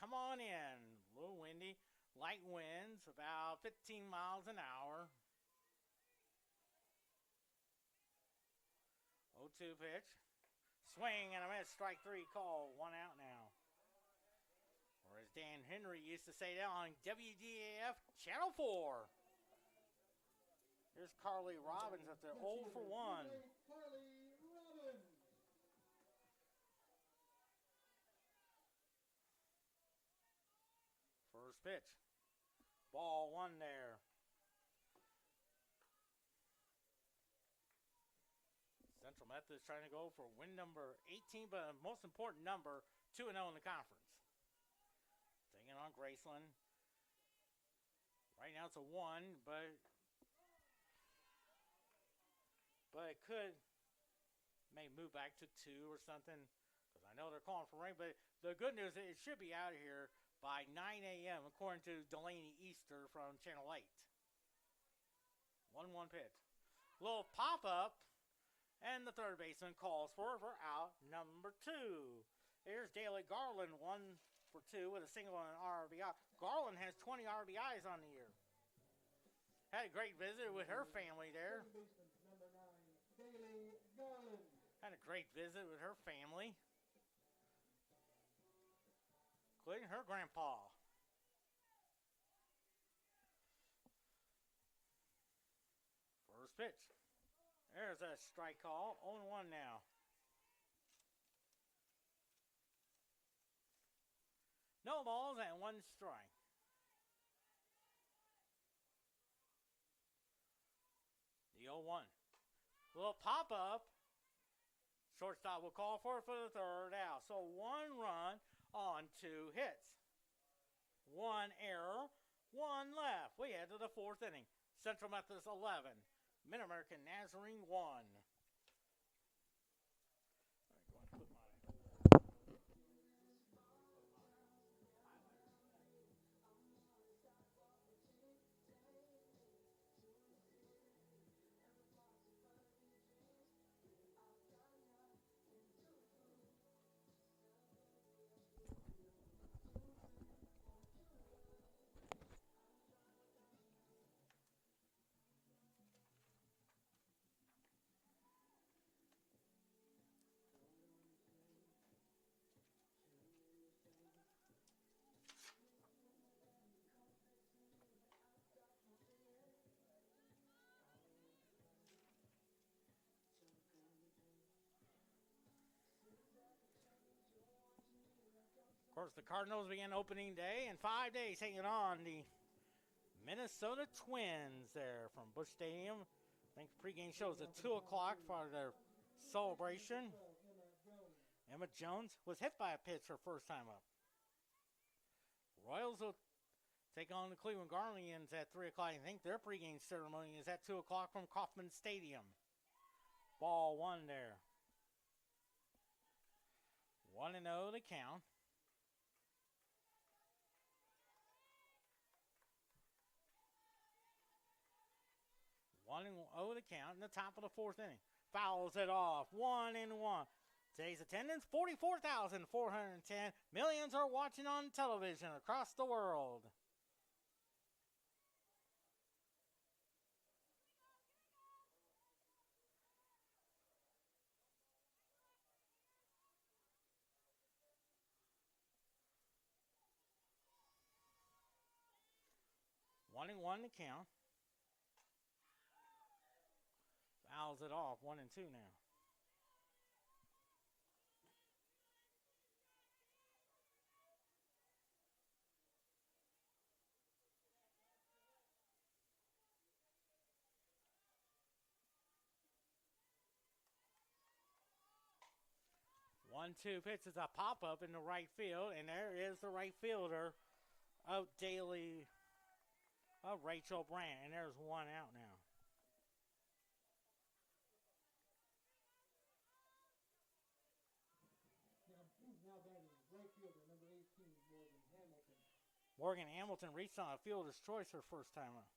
come on in. A little windy. Light winds, about 15 miles an hour. 0-2 pitch. Swing and a miss, strike 3 call, 1 out now. Or as Dan Henry used to say that on WDAF Channel 4. Here's Carly Robbins up there, 0 for 1. Carly Robbins. First pitch. Ball 1 there. Central Methodist trying to go for win number 18, but a most important number, 2-0 in the conference. Taking on Graceland. Right now it's a 1, but it could may move back to 2 or something, because I know they're calling for rain. But the good news is it should be out of here by 9 a.m. according to Delaney Easter from Channel 8. 1-1 pitch. Little pop-up. And the third baseman calls for out number 2. Here's Daly Garland, 1 for 2 with a single and an RBI. Garland has 20 RBIs on the year. Had a great visit with her family there. Number 9, Daly Garland. Had a great visit with her family, including her grandpa. First pitch. There's a strike call, 0-1 now. No balls and 1 strike. The 0-1. Little pop-up Shortstop will call for the third out. So 1 run on 2 hits. 1 error, 1 left. We head to the 4th inning. Central Methodist 11, MidAmerica Nazarene 1. Of course, the Cardinals begin opening day in 5 days, taking on the Minnesota Twins there from Busch Stadium. I think pregame shows at 2 o'clock for their celebration. Emma Jones was hit by a pitch her first time up. Royals will take on the Cleveland Guardians at 3 o'clock. I think their pregame ceremony is at 2 o'clock from Kauffman Stadium. Ball 1 there. 1-0 to count. 1-0 to count in the top of the 4th inning. Fouls it off. 1-1. Today's attendance, 44,410. Millions are watching on television across the world. One and 1 to count. Fouls it off. 1-2 now. One-two pitch is a pop-up in the right field, and there is the right fielder of Rachel Brandt, and there's 1 out now. Now batting right fielder, number 18, Morgan Hamilton. Morgan Hamilton reached on a fielder's choice her first time up.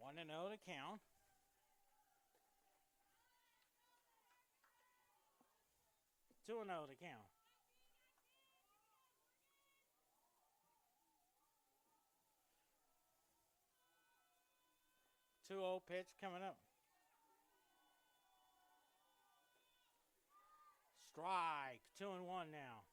One and 0 to count. Two and 0 to count. 2-0 pitch coming up. Strike. 2-1 now.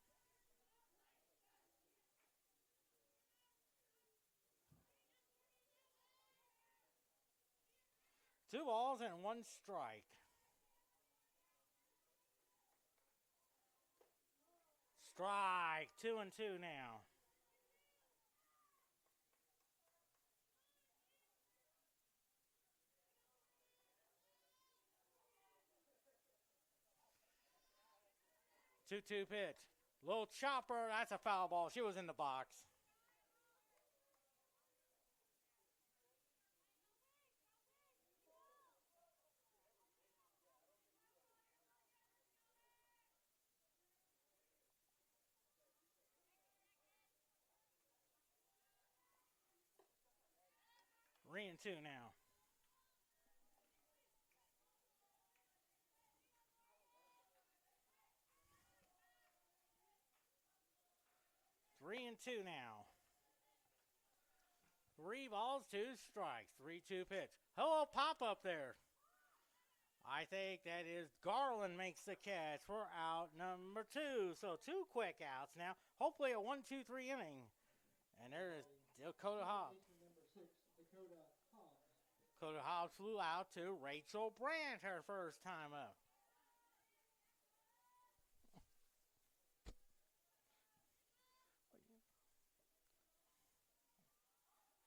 Two balls and 1 strike. Strike. 2-2 now. Two-two pitch. Little chopper. That's a foul ball. She was in the box. Three and 2 now. Three and 2 now. 3 balls, 2 strikes. 3-2 pitch. Hello, pop up there. I think that is Garland makes the catch for out number 2. So 2 quick outs now. Hopefully a 1-2-3 inning. And there is Dakota Hop. Number 6, Dakota Hobbs flew out to Rachel Brandt her first time up.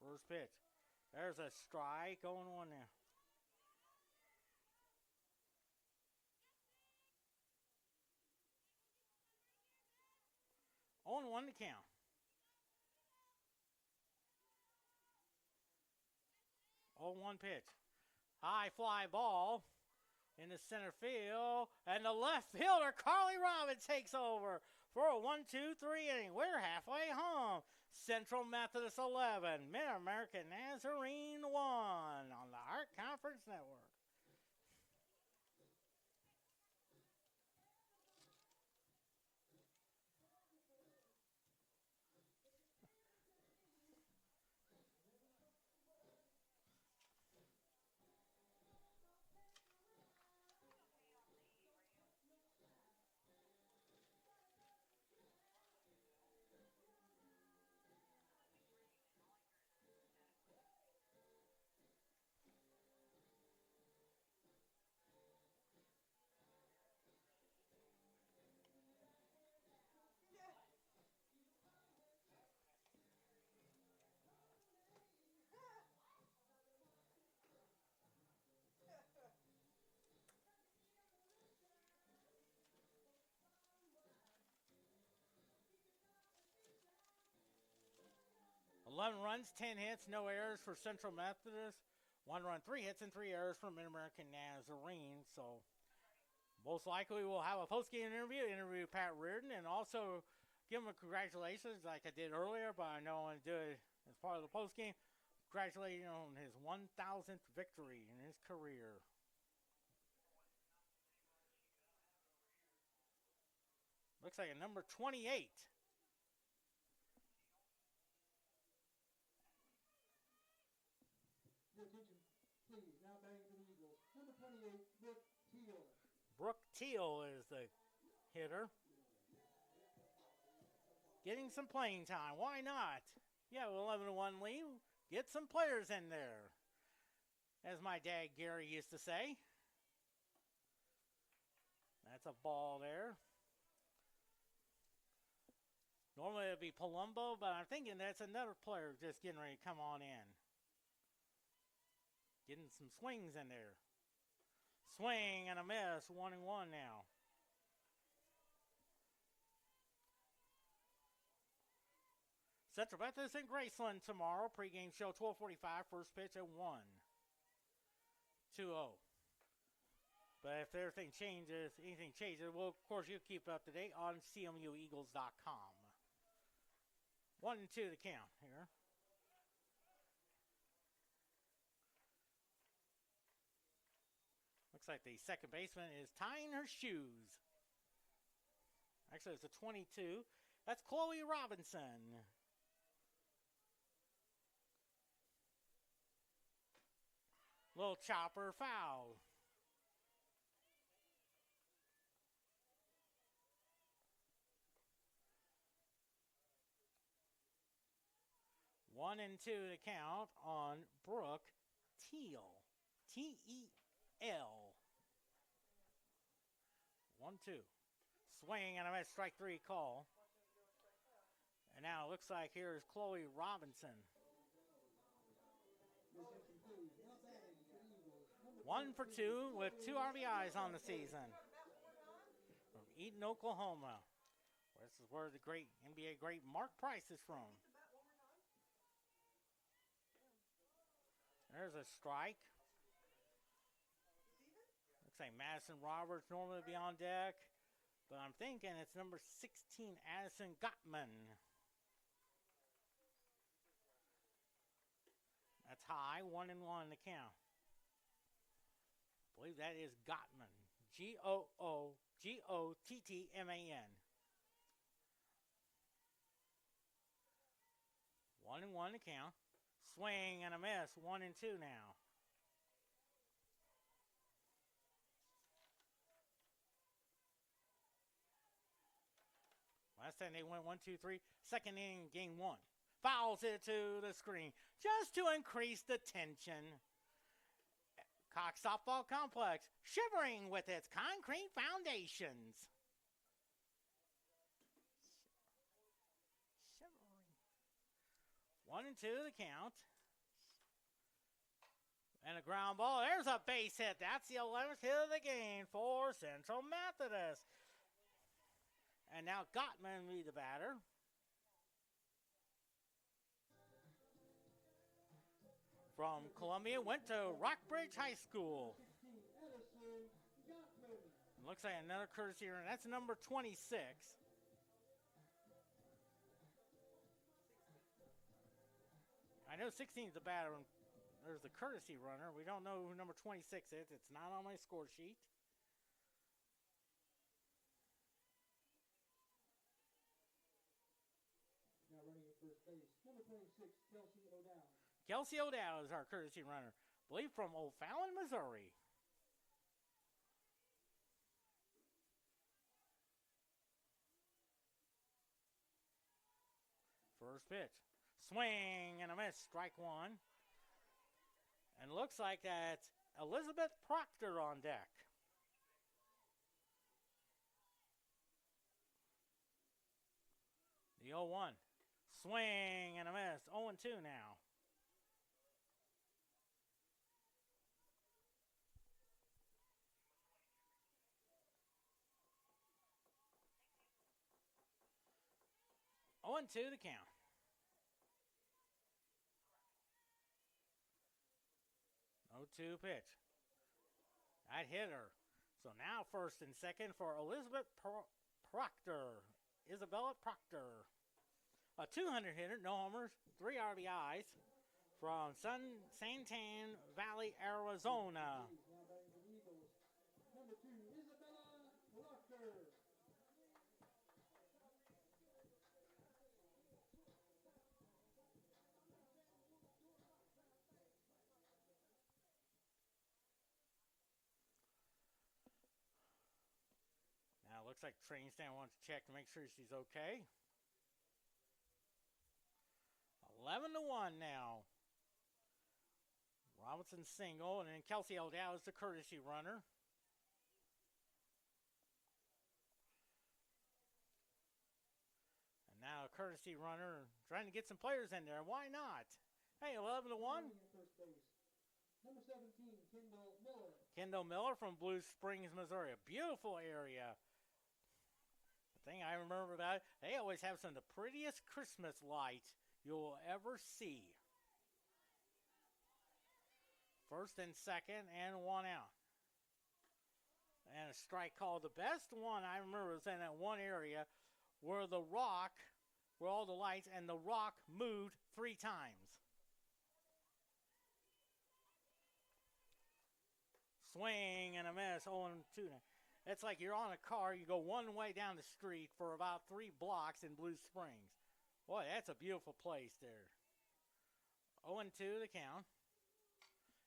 First pitch. There's a strike going on there. 0-1 to count. Oh, 1 pitch. High fly ball in the center field. And the left fielder, Carly Robbins, takes over for a 1-2-3 inning. We're halfway home. Central Methodist 11, MidAmerica Nazarene 1 on the Art Conference Network. Eleven runs, 10 hits, no errors for Central Methodist. 1 run, 3 hits, and 3 errors for MidAmerica Nazarene. So most likely we'll have a post-game interview Pat Reardon, and also give him a congratulations like I did earlier, but I know I want to do it as part of the post-game. Congratulating on his 1,000th victory in his career. Looks like a number 28. Attention, please. Now batting for the Eagles. Number 28, Brooke Teal. Brooke Teal is the hitter. Getting some playing time. Why not? Yeah, 11-1 lead. Get some players in there. As my dad Gary used to say. That's a ball there. Normally it would be Palumbo, but I'm thinking that's another player just getting ready to come on in. Getting some swings in there. Swing and a miss. 1-1 now. Central Methodist in Graceland tomorrow. Pre-game show 12:45. First pitch at 1. 2-0. But if anything changes, well, of course, you'll keep up to date on CMUEagles.com. 1-2 to count here. Looks like the second baseman is tying her shoes. Actually, it's a 22. That's Chloe Robinson. Little chopper foul. One and 2 to count on Brooke Teal. T-E-L. 1-2. Swing and a miss, strike 3 call. And now it looks like here is Chloe Robinson. 1 for 2 with 2 RBIs on the season. From Eaton, Oklahoma. This is where the great NBA great Mark Price is from. There's a strike. Looks like Madison Roberts normally be on deck. But I'm thinking it's number 16, Addison Gottman. That's high, 1-1 to count. I believe that is Gottman. G-O-O-G-O-T-T-M-A-N. 1-1 to count. Swing and a miss, 1-2 now. Last time they went 1-2-3. Second inning, game 1. fouls it to the screen just to increase the tension. Cox Softball Complex, shivering with its concrete foundations. Shivering. 1-2 the count. And a ground ball. There's a base hit. That's the 11th hit of the game for Central Methodist. And now Gottman will be the batter. From Columbia, went to Rockbridge High School. Looks like another courtesy run. That's number 26. I know 16 is the batter. There's the courtesy runner. We don't know who number 26 is. It's not on my score sheet. Now running at first base, number 26, Kelsey O'Dowd. Kelsey O'Dowd is our courtesy runner. I believe from O'Fallon, Missouri. First pitch. Swing and a miss. Strike one. And looks like that's Elizabeth Proctor on deck. The 0-1. Swing and a miss. 0-2 now. On to the count. 0-2 pitch. That hit her. So now first and second for Elizabeth Proctor. Isabella Proctor. A 200 hitter, no homers, 3 RBIs from Santan Valley, Arizona. Number 2, Isabella Proctor. Looks like train stand wants to check to make sure she's okay. 11-1 now. Robinson single, and then Kelsey O'Dowd is the courtesy runner. And now a courtesy runner trying to get some players in there. Why not? Hey, 11-1. Number 17, Kendall Miller. Kendall Miller from Blue Springs, Missouri. A beautiful area. The thing I remember about it, they always have some of the prettiest Christmas lights you'll ever see. First and second, and 1 out. And a strike call. The best one I remember was in that one area where the rock, where all the lights, and the rock moved 3 times. Swing and a miss, 0-2. It's like you're on a car, you go one way down the street for about 3 blocks in Blue Springs. Boy, that's a beautiful place there. 0-2 the count.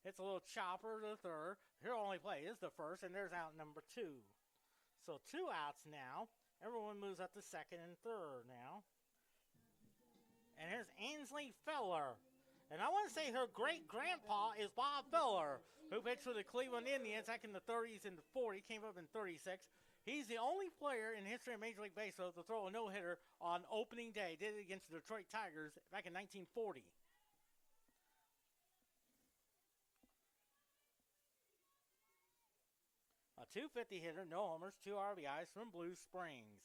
It's a little chopper to the third. Her only play is the first, and there's out number 2. So 2 outs now. Everyone moves up to second and third now. And here's Ainsley Feller. And I want to say her great-grandpa is Bob Feller, who pitched for the Cleveland Indians back in the 30s and the 40s, came up in 36. He's the only player in the history of Major League Baseball to throw a no-hitter on opening day. Did it against the Detroit Tigers back in 1940. A .250 hitter, no homers, 2 RBIs from Blue Springs.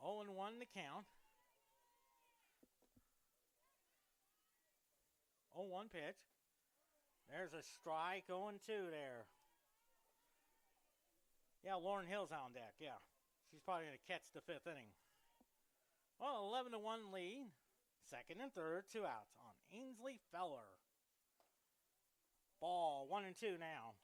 Oh and 1 to count. 0-1 pitch. There's a strike, 0-2 there. Yeah, Lauren Hill's on deck, yeah. She's probably going to catch the 5th inning. Well, 11-1 lead. Second and third, 2 outs on Ainsley Feller. Ball, 1-2 now.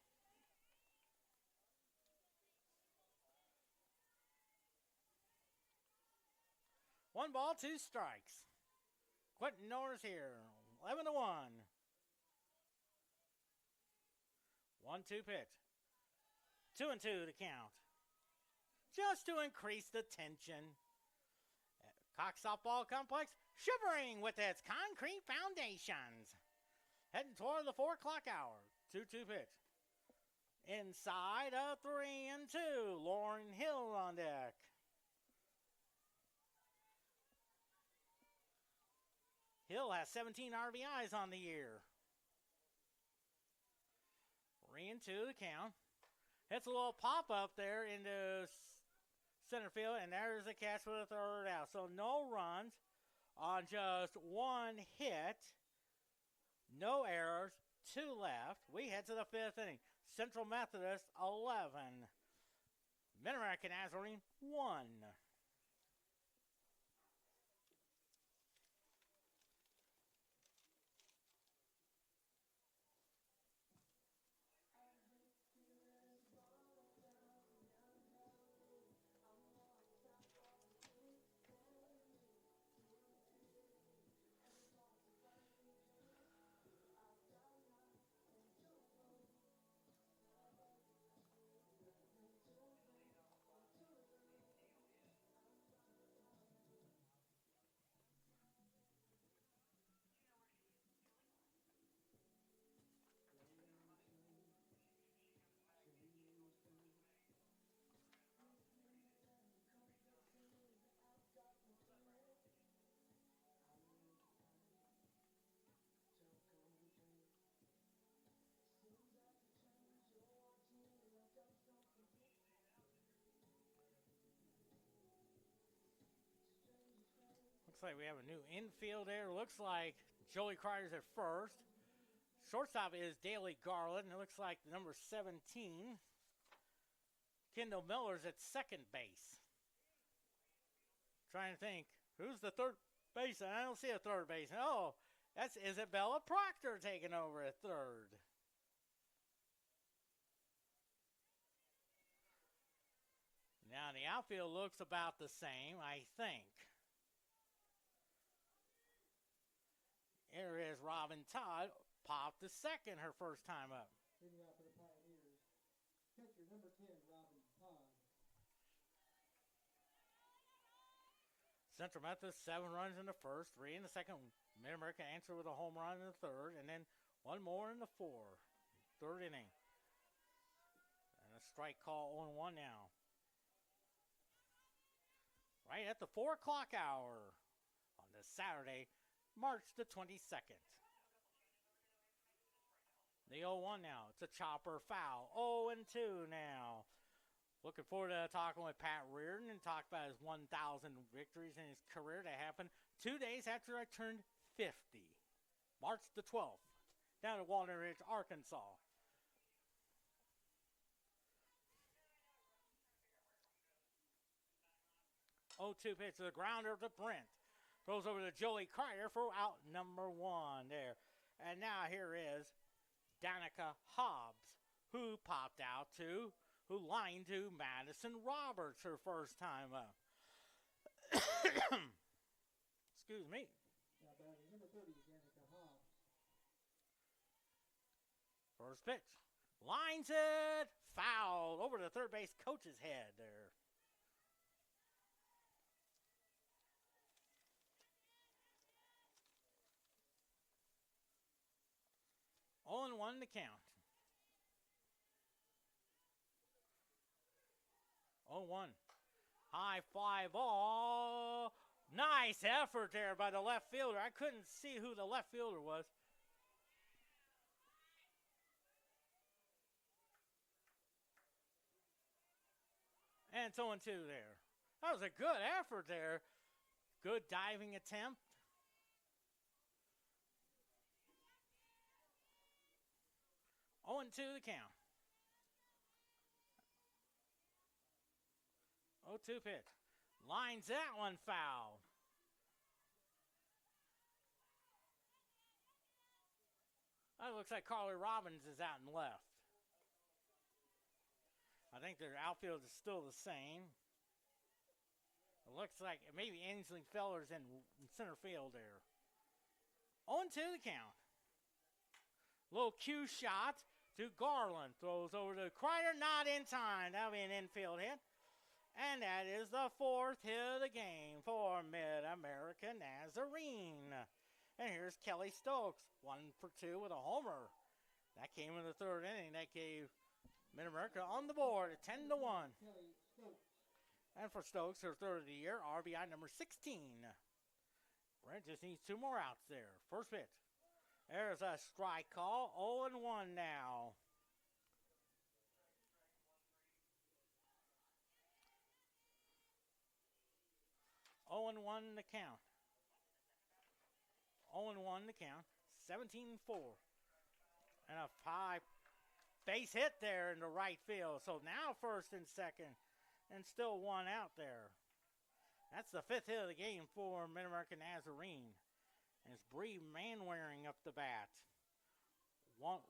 One ball, 2 strikes. Quentin Norris here. 11-1. 1-2 pitch. 2-2 to count. just to increase the tension. Cox Softball Complex shivering with its concrete foundations. Heading toward the 4 o'clock hour. 2-2 pitch. Inside a 3-2. Lauren Hill on deck. Hill has 17 RBIs on the year. 3-2 the count. Hits a little pop up there into center field, and there's the catch for the third out. So no runs on just one hit. No errors. 2 left. We head to the 5th inning. Central Methodist 11. MidAmerica Nazarene 1. Looks like we have a new infield there. Looks like Joey Cryer's at first. Shortstop is Daly Garland. It looks like number 17, Kendall Miller's at second base. Trying to think, who's the third baseman? I don't see a third baseman. Oh, that's Isabella Proctor taking over at third. Now the outfield looks about the same, I think. Here is Robin Todd, popped to second her first time up. Leading out for the Pioneers. Pitcher number 10, Robin Todd. Central Methodist, 7 runs in the first, 3 in the second. MidAmerica answered with a home run in the third, and then 1 more in the 3rd inning. And a strike call 0-1 now. Right at the 4 o'clock hour on this Saturday, March the 22nd. The 0-1 now. It's a chopper foul. 0-2 now. Looking forward to talking with Pat Reardon and talk about his 1,000 victories in his career that happened 2 days after I turned 50. March the 12th. Down at Walnut Ridge, Arkansas. Pitch to the grounder to Brent. Throws over to Joey Cryer for out number 1 there. And now here is Danica Hobbs, who popped out to, who lined to Madison Roberts her first time up. Excuse me. Now batting number 30, Danica Hobbs. First pitch. Lines it. Fouled over the third base coach's head there. On 1 to count. 0-1. High fly ball. Nice effort there by the left fielder. I couldn't see who the left fielder was. And it's 0-2 there. That was a good effort there. Good diving attempt. 0-2 the count. 0-2 pitch. Lines that one foul. That looks like Carly Robbins is out and left. I think their outfield is still the same. It looks like maybe Ainsley Feller's in center field there. 0-2 the count. Little cue shot to Garland. Throws over to Cryer, not in time. That'll be an infield hit. And that is the fourth hit of the game for MidAmerica Nazarene. And here's Kelly Stokes, 1 for 2 with a homer. That came in the third inning. That gave MidAmerica on the board at 10-1. And for Stokes, her third of the year, RBI number 16. Brent just needs 2 more outs there. First pitch. There's a strike call. 0-1 now. Oh and 1 the count. 0-1 the count. 17-4. And a 5 base hit there in the right field. So now first and second. And still 1 out there. That's the 5th hit of the game for MidAmerica Nazarene. And it's Bree Manwaring up the bat. 0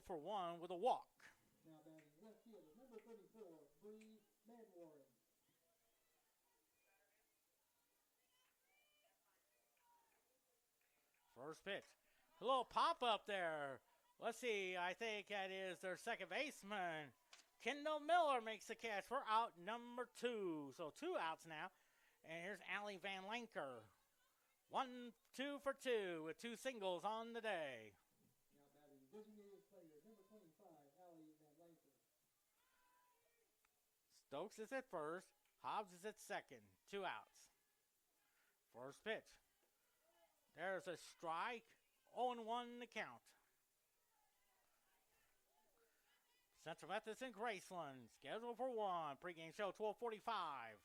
for 1 with a walk. Now batting left fielder, number 34, Bree Manwaring. First pitch. A little pop up there. Let's see. I think that is their second baseman. Kendall Miller makes the catch for out number 2. So 2 outs now. And here's Allie Van Lanker. 1-2 for 2 with 2 singles on the day. Now batting designated player, number 25, Allie Van Lanker. Stokes is at first. Hobbs is at second. 2 outs. First pitch. There's a strike. 0-1 the count. Central Methodist in Graceland. Scheduled for 1. Pregame show 12:45.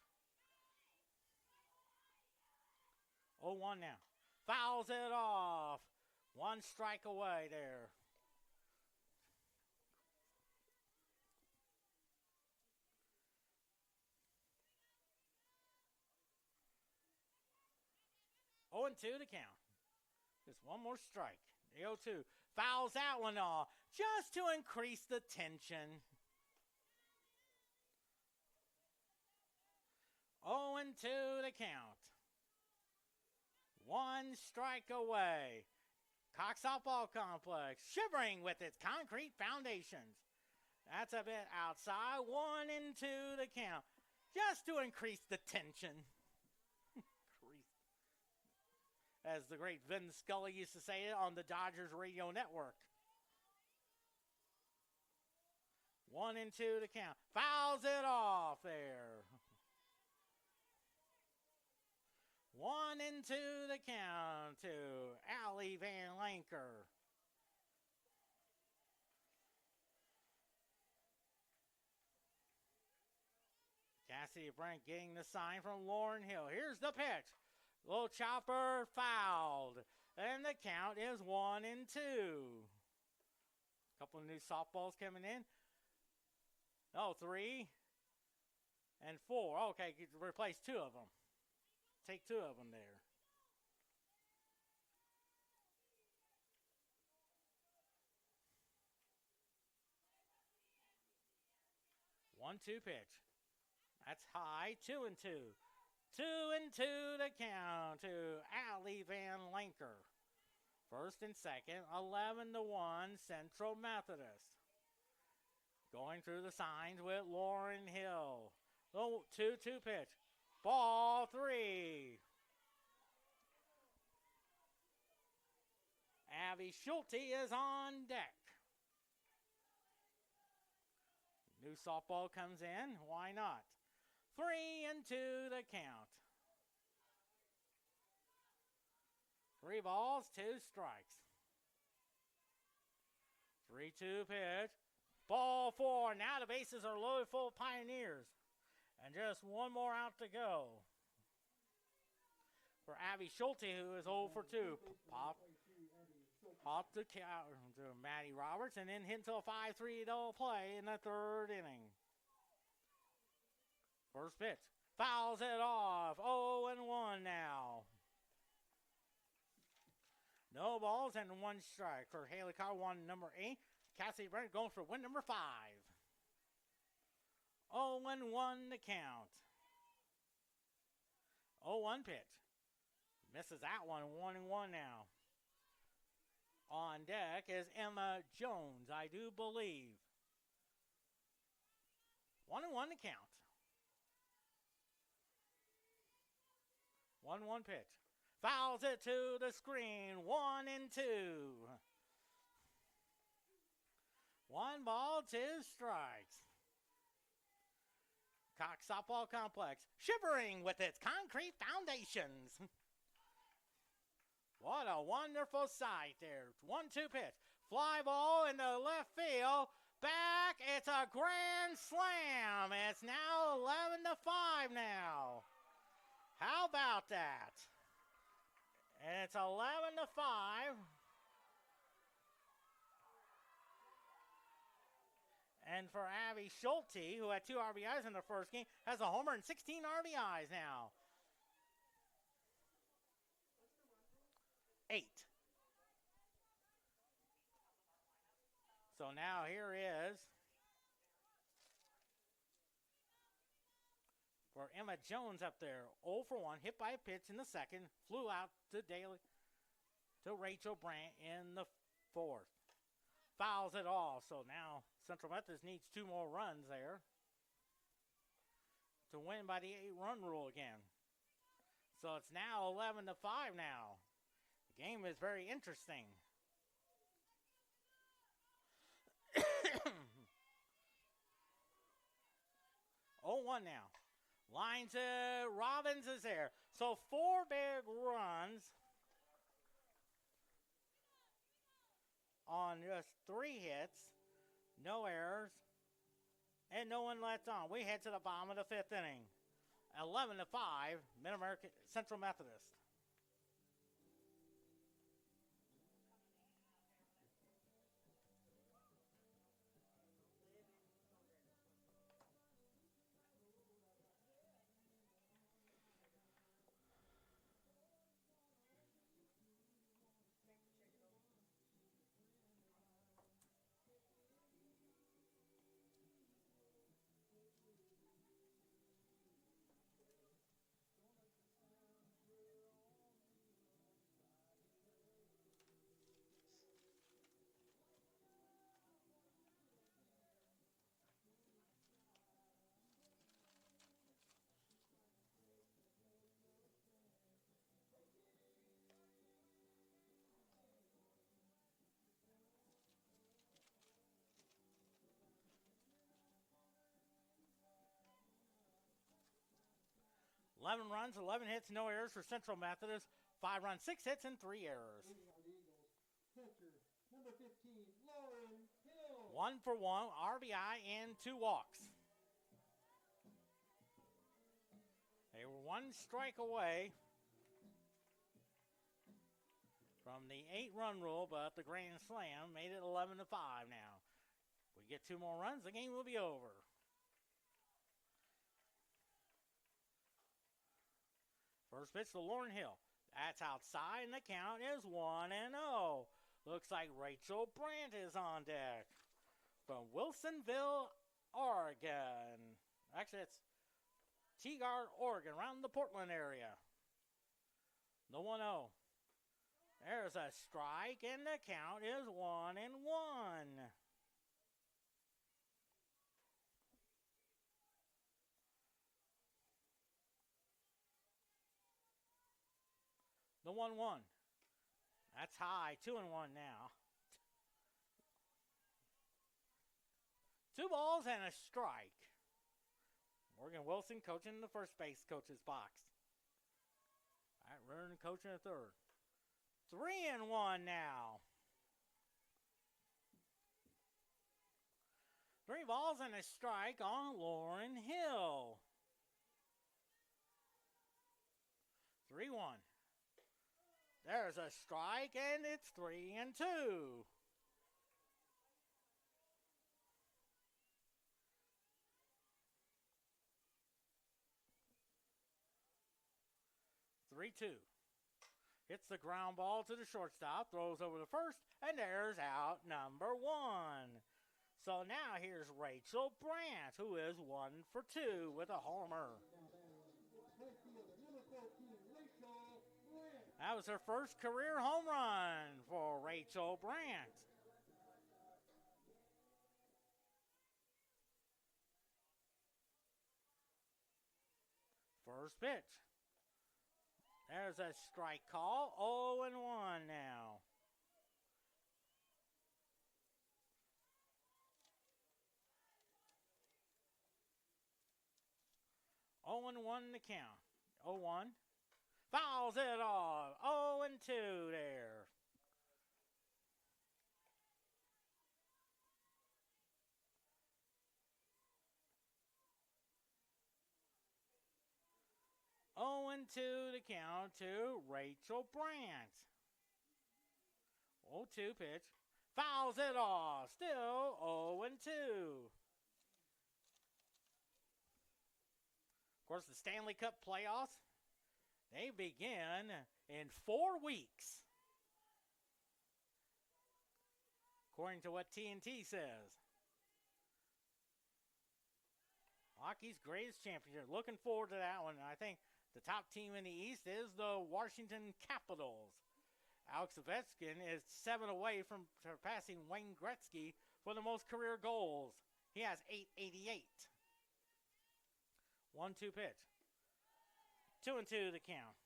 0-1 now. Fouls it off. 1 strike away there. Oh and 2 to count. Just 1 more strike. The 0-2. Fouls that one off just to increase the tension. 0 and 2 to count. 1 strike away. Cox Softball Complex shivering with its concrete foundations. That's a bit outside. 1 and 2 to count. Just to increase the tension. As the great Vin Scully used to say it on the Dodgers radio network. 1 and 2 to count. Fouls it off there. 1 and 2 to count to Allie Van Lanker. Cassidy Brent getting the sign from Lauren Hill. Here's the pitch. Little chopper fouled. And the count is 1 and 2. Couple of new softballs coming in. Oh, 3 and 4. Okay, replace 2 of them. Take 2 of them there. One-two pitch. That's high. 2 and 2. 2 and 2 to count to Allie Van Lanker. First and second, 11-1 Central Methodist. Going through the signs with Lauren Hill. Oh, 2-2 pitch. Ball 3. Abby Schulte is on deck. New softball comes in. Why not? 3 and 2 to count. 3 balls, 2 strikes. 3-2 pitch. Ball 4. Now the bases are loaded full of Pioneers. And just 1 more out to go. For Abby Schulte, who is 0 for 2. Pop the count to Maddie Roberts and then hit into a 5-3 double play in the 3rd inning. First pitch. Fouls it off. 0-1 now. No balls and 1 strike for Haley Carr, number 8. Cassie Brent going for win number 5. 0-1 to count. 0-1 pitch. Misses that one. 1-1 now. On deck is Emma Jones, I do believe. 1-1 to count. 1-1 pitch. Fouls it to the screen. 1-2. 1 ball, 2 strikes. Cox Softball Complex, shivering with its concrete foundations. What a wonderful sight there. 1-2 pitch. Fly ball into left field. Back. It's a grand slam. It's now 11-5 now. How about that? And it's 11-5. And for Abby Schulte, who had 2 RBIs in the first game, has a homer and 16 RBIs now. 8. So now here is for Emma Jones up there. 0 for 1, hit by a pitch in the second, flew out to Rachel Brandt in the fourth. Fouls it all, so now Central Methodist needs 2 more runs there to win by the 8-run rule again. So it's now 11-5 now. The game is very interesting. 0-1 now. Line to Robbins is there. So 4 big runs on just 3 hits, no errors, and no one lets on. We head to the bottom of the 5th inning. 11-5, MidAmerica Central Methodist. Eleven runs, 11 hits, no errors for Central Methodist. 5 runs, 6 hits, and 3 errors. Pitcher, number 15, Lauren Hill. 1 for 1, RBI, and 2 walks. They were 1 strike away from the 8-run rule, but the grand slam made it 11-5 now. If we get 2 more runs, the game will be over. First pitch to Lauren Hill. That's outside, and the count is 1-0. Looks like Rachel Brandt is on deck from Wilsonville, Oregon. Actually, it's Teagard, Oregon, around the Portland area. The 1-0. There's a strike, and the count is 1-1. The 1-1. That's high. 2-1 now. 2 balls and a strike. Morgan Wilson coaching the first base coach's box. All right, Vernon coaching the third. 3-1 now. 3 balls and a strike on Lauren Hill. 3-1. There's a strike, and it's 3-2. 3-2. Hits the ground ball to the shortstop, throws over the first, and there's out number 1. So now here's Rachel Brandt, who is 1 for 2 with a homer. That was her first career home run for Rachel Brandt. First pitch. There's a strike call. 0-1 now. Oh and 1 the count. 0-1. Fouls it off. 0-2 there. Oh and 2 to count to Rachel Brandt. 0-2 pitch. Fouls it off. Still 0-2. Of course, the Stanley Cup playoffs, they begin in 4 weeks. According to what TNT says. Hockey's greatest championship. Looking forward to that one. I think the top team in the East is the Washington Capitals. Alex Ovechkin is 7 away from surpassing Wayne Gretzky for the most career goals. He has 888. 1-2 pitch. 2-2 the count.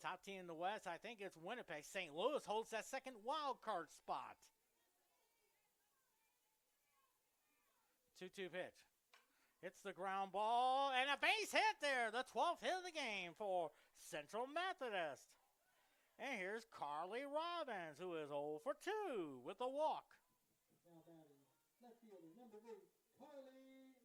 Top team in the West, I think it's Winnipeg. St. Louis holds that second wild card spot. 2-2 pitch. Hits the ground ball and a base hit there. The 12th hit of the game for Central Methodist. And here's Carly Robbins, who is 0 for 2 with a walk. Now batting, left fielder, number 8, Carly Robbins.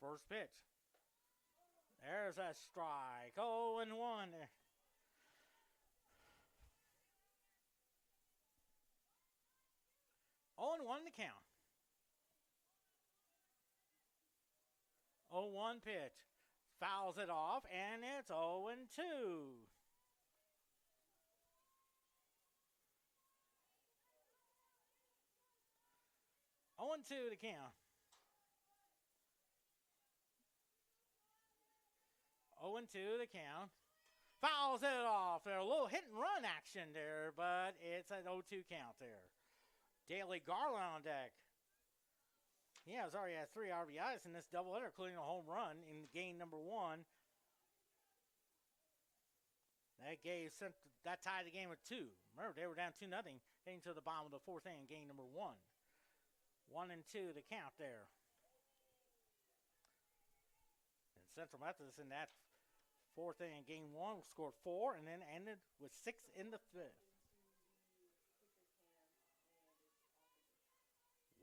First pitch. There's a strike. 0-1 there. Oh and 1 to count. 0-1 pitch. Fouls it off, and it's 0-2. 0-2 to count. 0-2 the count. Fouls it off. There a little hit and run action there, but it's an 0-2 count there. Daly Garland on deck. He has already had 3 RBIs in this doubleheader, including a home run in game number 1. That tied the game with 2. Remember, they were down 2-0 heading to the bottom of the 4th inning, game number 1. 1-2 the count there. And Central Methodist in that 4th inning, game 1 scored 4 and then ended with 6 in the 5th.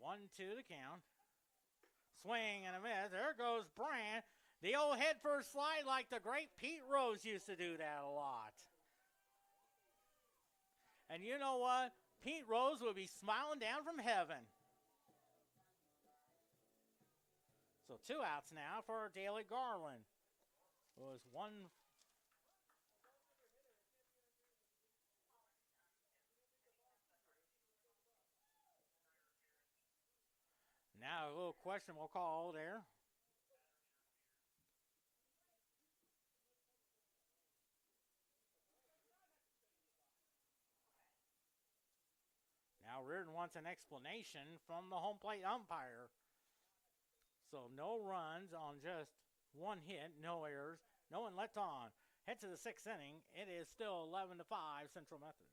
1-2 the count. Swing and a miss. There goes Brandt. The old head first slide like the great Pete Rose used to do that a lot. And you know what? Pete Rose will be smiling down from heaven. So 2 outs now for Daly Garland. It was 1. Now a little questionable call there. Now Reardon wants an explanation from the home plate umpire. So no runs on just 1 hit, no errors, no one let on. Head to the 6th inning. It is still 11-5 Central Methodist.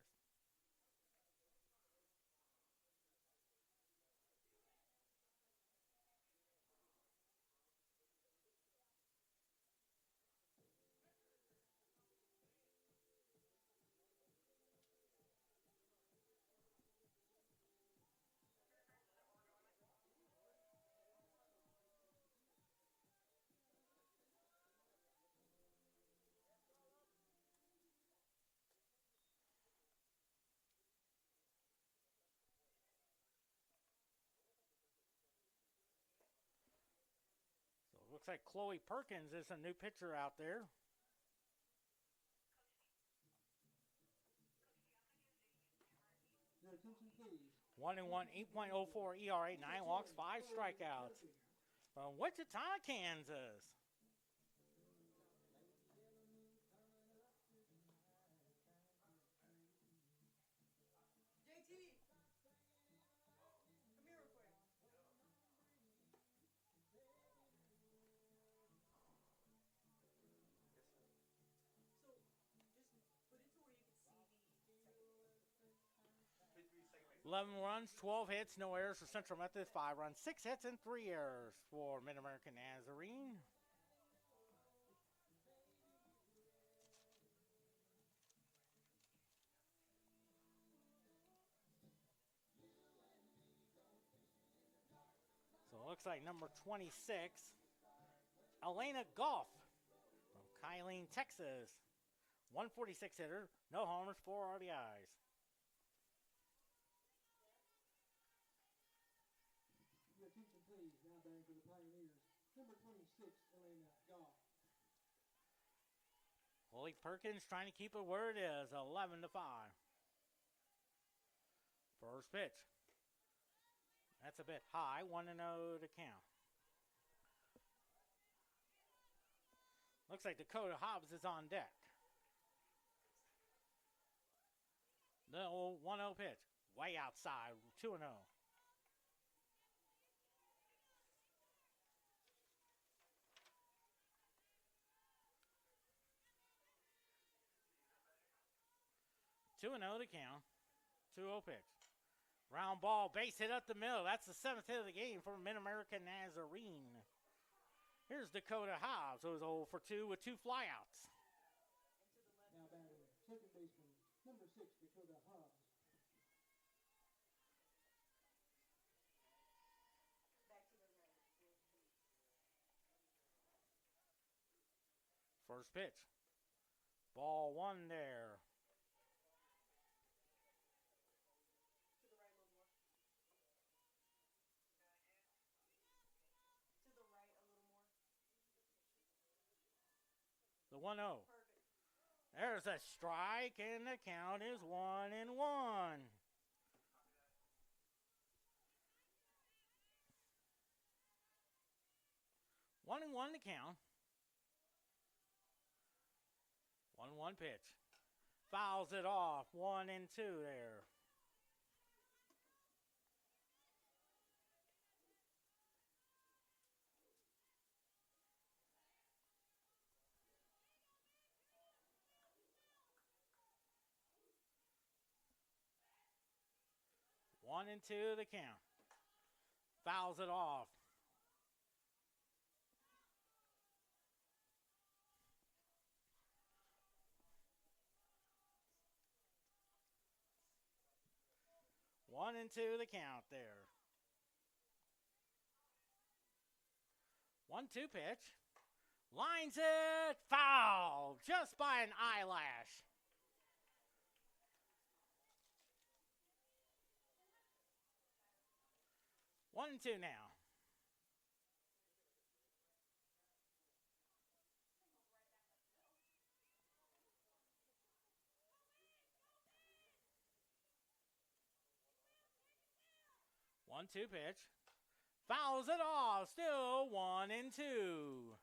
Looks like Chloe Perkins is a new pitcher out there. Your attention, please. 1-1, 8.04 ERA, 9 walks, 5 strikeouts. From Wichita, Kansas. 11 runs, 12 hits, no errors for Central Methodist. 5 runs, 6 hits, and 3 errors for MidAmerica Nazarene. So it looks like number 26, Elena Goff from Kylene, Texas. 146 hitter, no homers, 4 RBIs. Your attention please, now batting for the Pioneers. Number 26, Elena Goff. Holy Perkins trying to keep it where it is, 11-5. First pitch. That's a bit high, 1-0 to count. Looks like Dakota Hobbs is on deck. The 1-0 pitch, way outside, 2-0. Two and 0 to count. 2-0 pitch. Round ball, base hit up the middle. That's the 7th hit of the game for MidAmerica Nazarene. Here's Dakota Hobbs, who was 0 for 2 with 2 flyouts. Now batting second baseman, number 6, Dakota Hobbs. Back to the right. First pitch. Ball 1 there. To the right a little more. To the right a little more. The 1-0. Perfect. There's a strike, and the count is 1-1. 1-1 to count. 1-1 pitch. Fouls it off. 1-2 there. One and two the count. Fouls it off. One and two the count there. 1-2 pitch. Lines it. Foul. Just by an eyelash. 1-2 now. One-two pitch. Fouls it off. Still 1-2.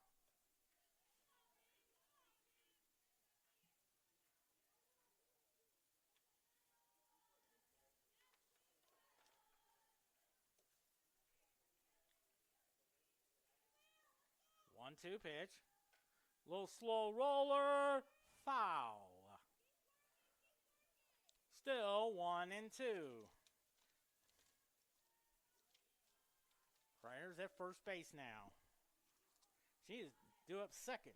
One-two pitch. Little slow roller. Foul. Still 1-2. Pryor's at first base now. She is due up second.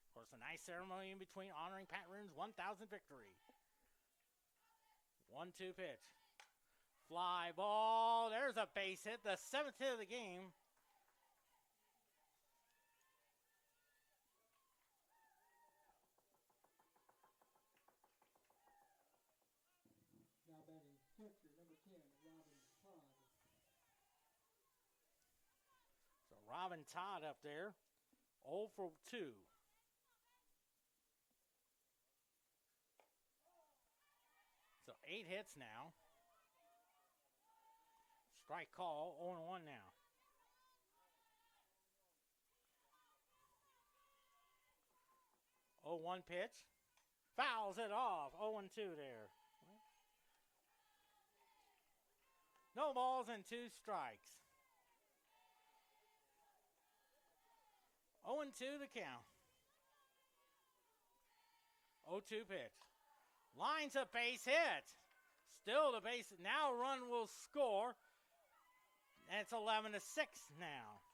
Of course, a nice ceremony in between honoring Pat Roon's 1,000th victory. 1-2 pitch. Fly ball. There's a base hit. The 7th hit of the game. Now batting catcher, number 10, Robin Todd. So Robin Todd up there. 0 for 2. So 8 hits now. Strike call, 0-1 now. 0-1 pitch. Fouls it off, 0-2 there. No balls and 2 strikes. 0-2 the count. 0-2 pitch. Lines a base hit. Still the base. Now run will score. And it's 11-6 now.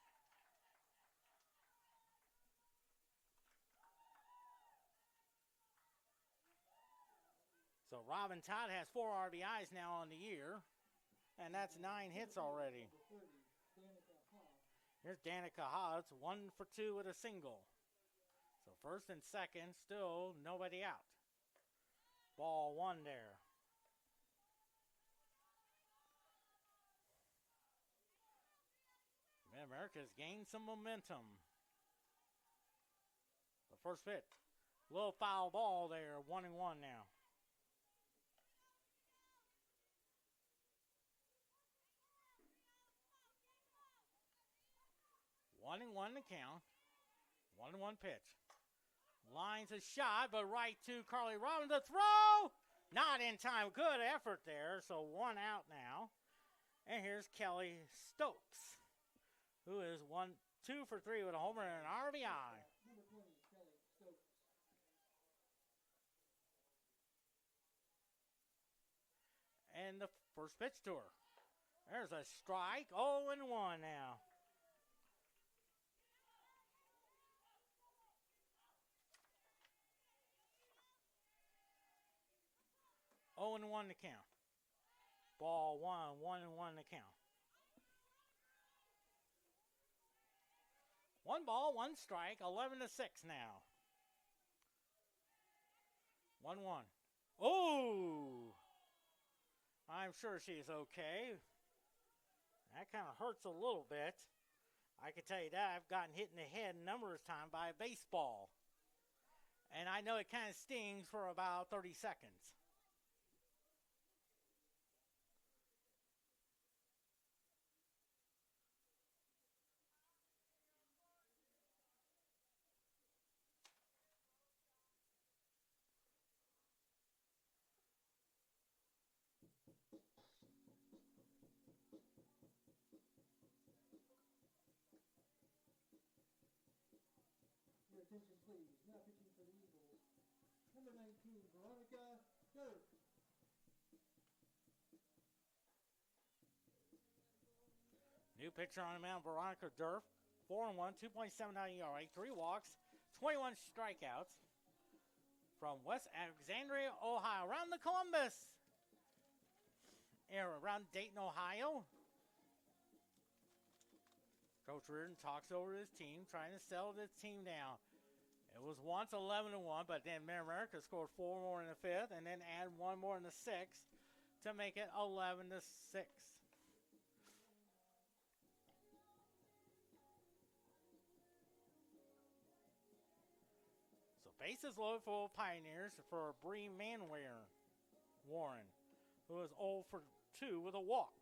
So Robin Todd has 4 RBIs now on the year. And that's 9 hits already. Here's Danica Hodge, 1 for 2 with a single. So first and second, still nobody out. Ball 1 there. MidAmerica's gained some momentum. The first pitch, little foul ball there, 1-1 now. One and one to count. 1-1 pitch. Lines a shot, but right to Carly Robbins. The throw! Not in time. Good effort there. So 1 out now. And here's Kelly Stokes, who is 2 for 3 with a homer and an RBI. Number 20, Kelly Stokes. And the first pitch to her. There's a strike. 0-1 now. Oh and 1 to count. Ball 1, 1-1 to count. 1 ball, 1 strike, 11-6 now. 1-1. Oh! I'm sure she's okay. That kind of hurts a little bit. I can tell you that. I've gotten hit in the head a number of times by a baseball. And I know it kind of stings for about 30 seconds. Your attention, please. Now pitching for the Eagles. Number 19, Veronica Dirk. New pitcher on the mound, Veronica Durf. 4-1, 2.79 ERA, 3 walks, 21 strikeouts. From West Alexandria, Ohio, around the Columbus area, around Dayton, Ohio. Coach Reardon talks over his team, trying to settle this team down. It was once 11-1, but then MidAmerica scored 4 more in the 5th, and then add 1 more in the 6th to make it 11-6. So bases loaded for Pioneers for Bree Warren, who is 0 for 2 with a walk.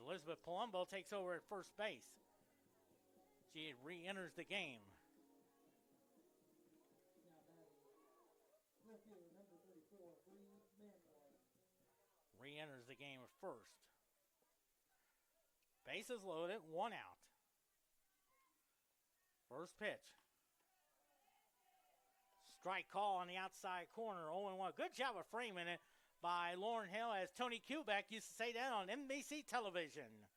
Elizabeth Palumbo takes over at first base. She re-enters the game. Now batting. Left fielder, number 34, Bree Manward. Re-enters the game at first. Bases loaded, 1 out. First pitch. Strike call on the outside corner, 0-1. Good job of framing it by Lauren Hill, as Tony Kubek used to say that on NBC television.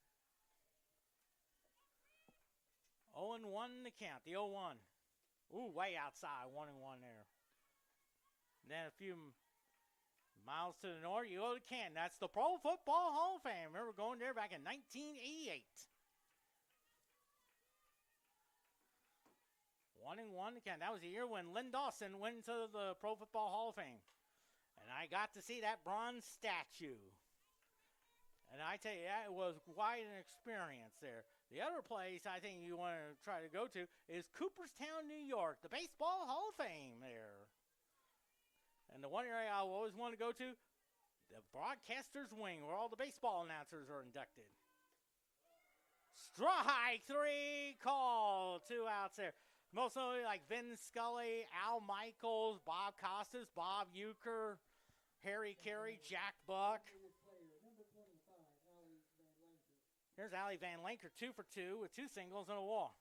0-1 to count, the 0-1. Ooh, way outside, 1-1 there. Then a few miles to the north, you go to Canton. That's the Pro Football Hall of Fame. Remember going there back in 1988. 1-1 to count. That was the year when Lynn Dawson went into the Pro Football Hall of Fame. And I got to see that bronze statue. And I tell you, that was quite an experience there. The other place I think you want to try to go to is Cooperstown, New York, the Baseball Hall of Fame there. And the one area I always want to go to, the broadcaster's wing, where all the baseball announcers are inducted. Strike 3 call, 2 outs there. Most notably like Vin Scully, Al Michaels, Bob Costas, Bob Euchre, Harry Carey, Jack Buck. Player, number 25, Allie Van Lanker. Here's Allie Van Lanker, 2 for 2 with 2 singles and a walk.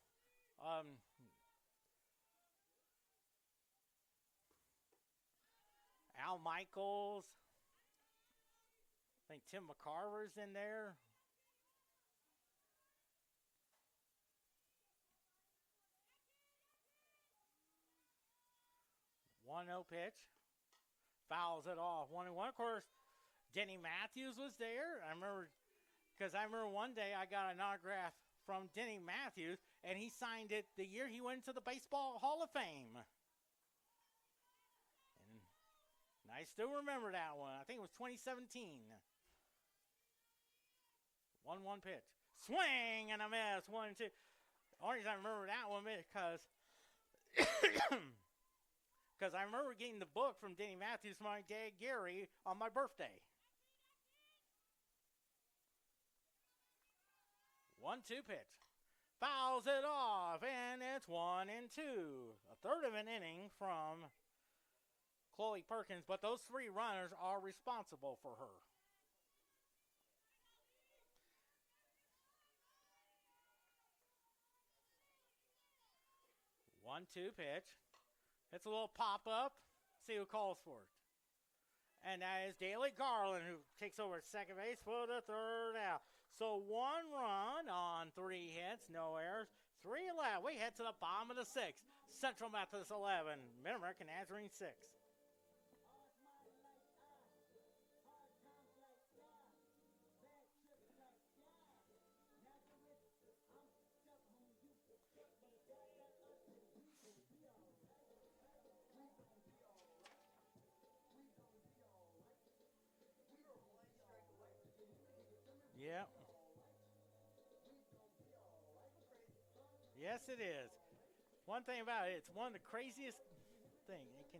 Al Michaels. I think Tim McCarver's in there. One no pitch. Fouls it off. 1-1. Of course, Denny Matthews was there. I remember one day I got an autograph from Denny Matthews, and he signed it the year he went to the Baseball Hall of Fame. And I still remember that one. I think it was 2017. 1-1 pitch. Swing and a miss. 1-2. The only reason I remember that one because I remember getting the book from Denny Matthews from my dad Gary on my birthday. 1-2 pitch. Fouls it off, and it's 1-2. A third of an inning from Chloe Perkins, but those 3 runners are responsible for her. 1-2 pitch. It's a little pop-up. See who calls for it. And that is Daly Garland, who takes over at second base for the third out. So 1 run on 3 hits, no errors. 3 left. We head to the bottom of the 6th. Central Methodist 11, MidAmerica Nazarene 6. Yep. Yes, it is. One thing about it, it's one of the craziest things. It can.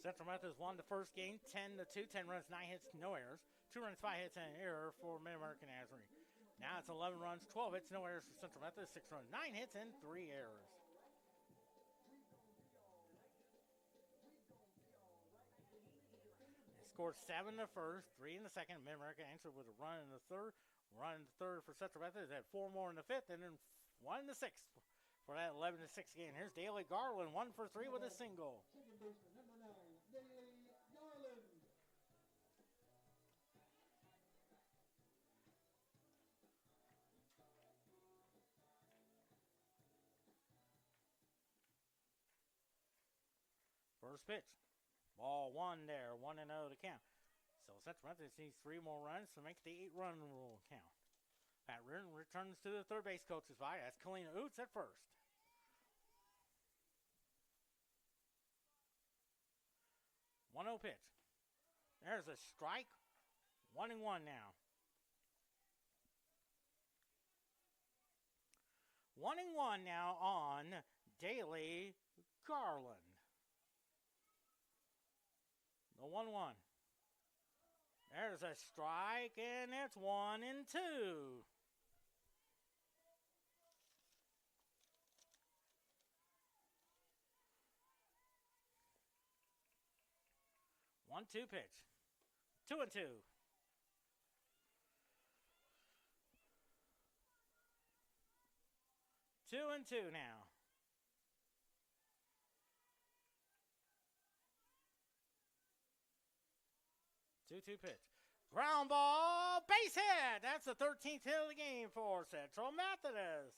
Central Methodist won the first game 10-2, 10 runs, 9 hits, no errors. 2 runs, 5 hits, and an error for MidAmerica Nazarene. Now it's 11 runs, 12 hits, no errors for Central Methodist, 6 runs, 9 hits, and 3 errors. They scored 7 in the first, 3 in the second. MidAmerica answered with a run in the third. Run in the third for Central Methodist. They had 4 more in the fifth, and then 1 in the sixth for that 11-6 game. Here's Daly Garland, 1 for 3 with a single. Second baseman, number 9, Daly Garland. First pitch. Ball 1 there, 1-0 to count. So Central Methodist needs 3 more runs to make the 8-run rule count. Pat Reardon returns to the third base coach's bye. That's Kalina Oots at first. 1-0 pitch. There's a strike. 1-1 now. 1-1 now on Daly Garland. The 1-1. There's a strike, and it's 1-2. 1-2 pitch. 2-2. 2-2 now. 2-2 pitch. Ground ball, base hit. That's the 13th hit of the game for Central Methodist.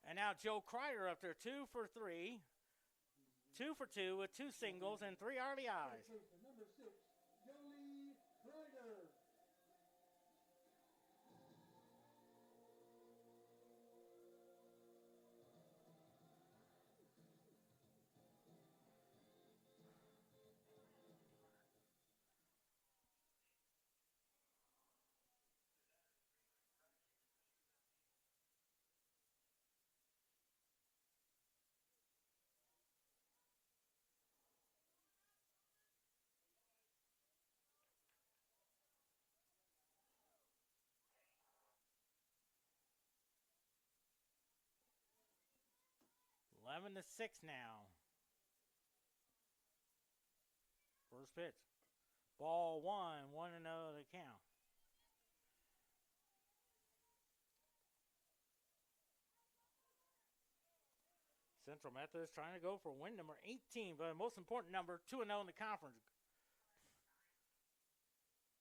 And now Joe Kreider up there, 2 for 3. 2 for 2 with 2 singles and 3 RBIs. Number 6, Jolie Kreider. 11-6 now. First pitch. Ball 1, 1-0 to count. Central Methodist trying to go for win number 18, but the most important number, 2-0 in the conference.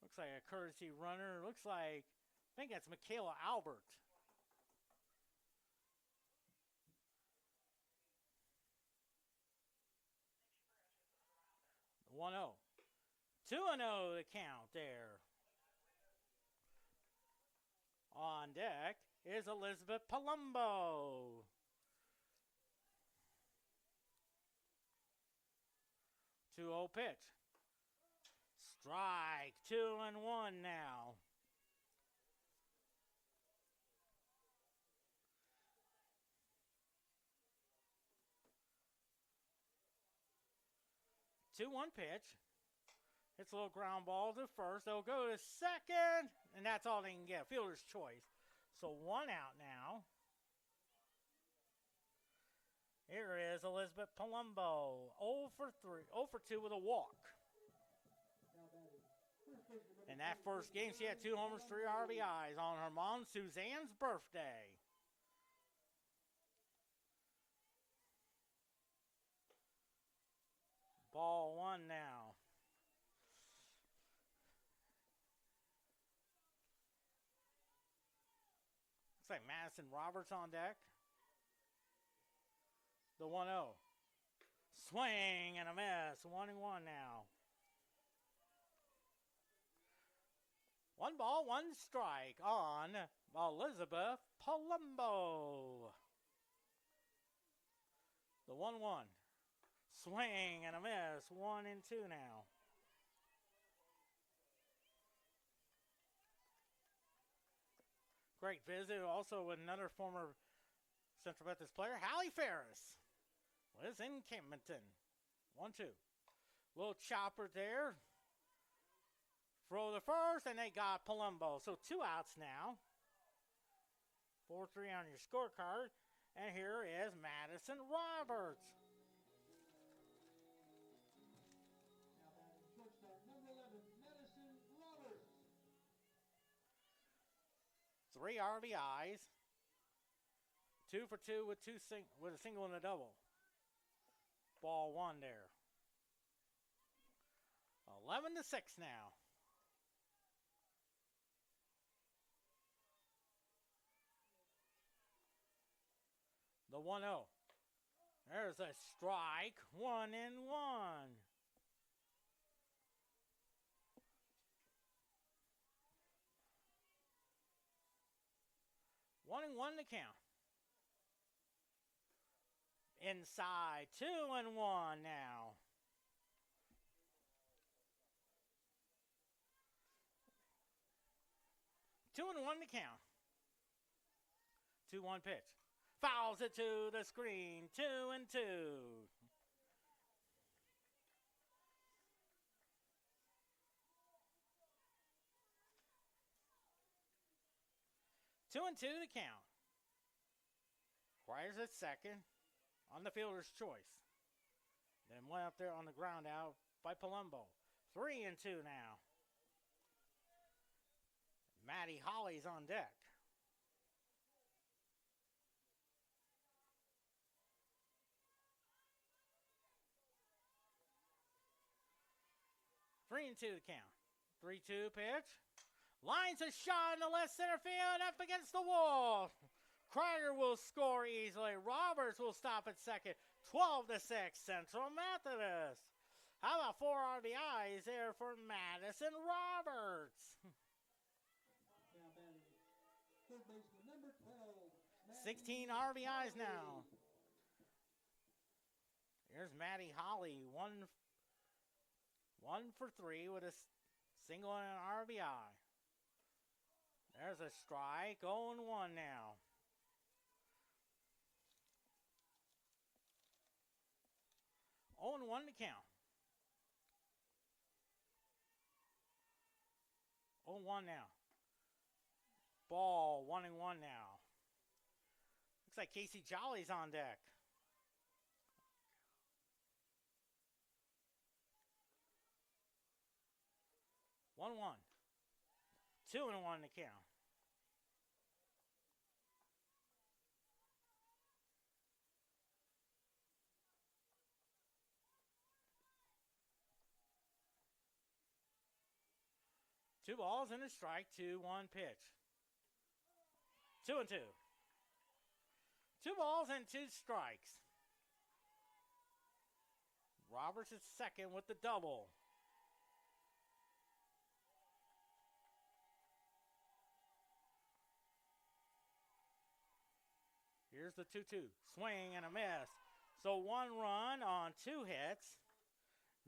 Looks like a courtesy runner. Looks like, I think that's Michaela Albert. The 1-0. 2-0 the count there. On deck is Elizabeth Palumbo. 2-0 pitch. Strike, 2-1 now. Two-one pitch. It's a little ground ball to first. They'll go to second, and that's all they can get. Fielder's choice. So 1 out now. Here is Elizabeth Palumbo, 0 for 2 with a walk. In that first game, she had 2 homers, 3 RBIs on her mom, Suzanne's birthday. Ball 1 now. Looks like Madison Roberts on deck. The 1-0. Swing and a miss. 1-1 now. 1 ball, 1 strike on Elizabeth Palumbo. The 1-1. Swing and a miss. 1-2 now. Great visit also with another former Central Methodist player, Hallie Ferris. Was in Campbellton. 1-2. Little chopper there. Throw the first, and they got Palumbo. So 2 outs now. 4-3 on your scorecard. And here is Madison Roberts. Number 11, Madison Roberts. 3 RBIs. 2 for 2 with a single and a double. Ball 1 there. 11-6 now. The 1-0. There's a strike. 1-1. 1-1 to count. Inside, 2-1 now. Two and one to count. 2-1 pitch. Fouls it to the screen. 2-2. 2-2 to count. Requires at second on the fielder's choice. Then went up there on the ground out by Palumbo. 3-2 now. Maddie Holly's on deck. Three and 2 to count. 3-2 pitch. Lines a shot in the left center field up against the wall. Krieger will score easily. Roberts will stop at second. 12-6 Central Methodist. How about 4 RBIs there for Madison Roberts? Now batting third baseman number 12. 16 RBIs now. Here's Maddie Holly, 1 for 3 with a single and an RBI. There's a strike, 0-1 now. Oh and 1 to count. 0-1 now. Ball 1-1 now. Looks like Casey Jolly's on deck. 1-1. 2-1 to count. Two balls and a strike, 2-1 pitch. 2-2. 2 balls and 2 strikes. Roberts is second with the double. Here's the 2-2. Swing and a miss. So 1 run on 2 hits.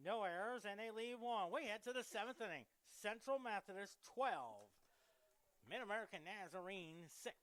No errors, and they leave 1. We head to the 7th inning. Central Methodist 12. MidAmerica Nazarene 6.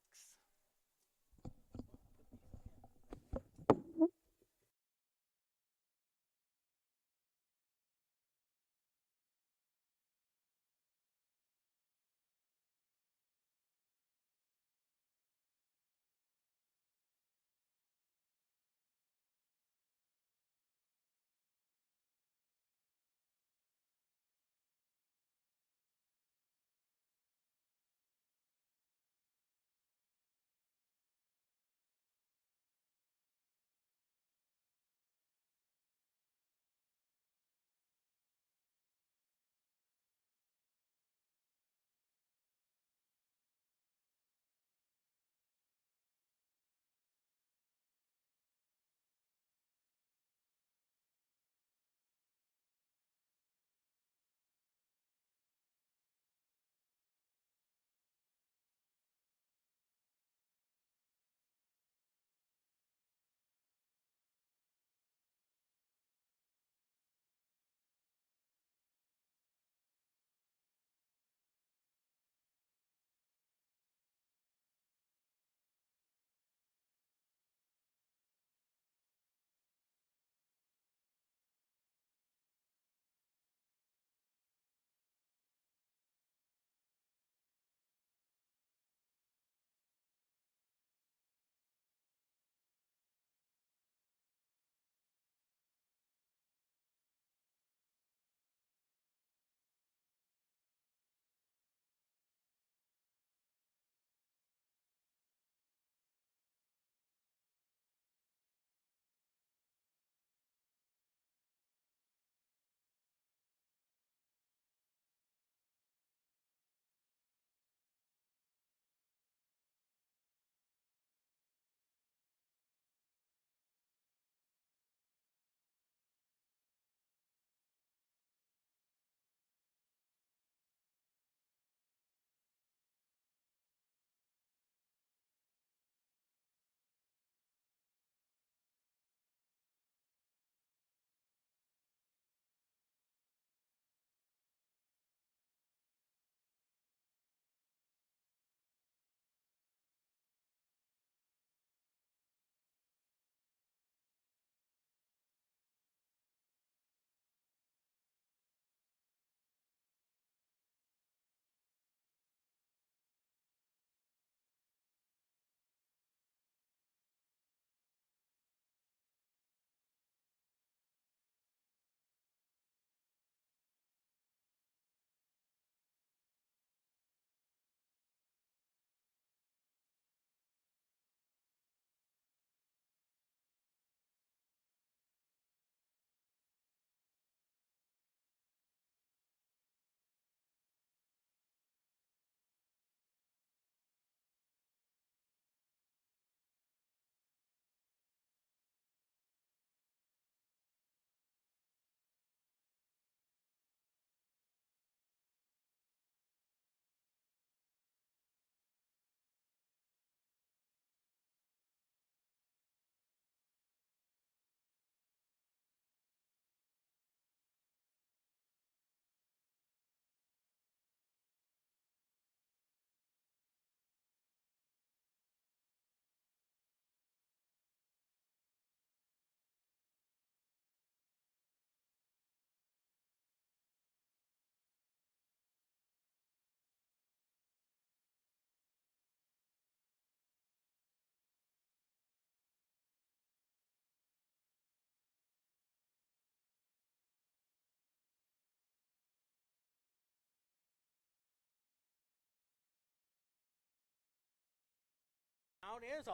count is 0-2.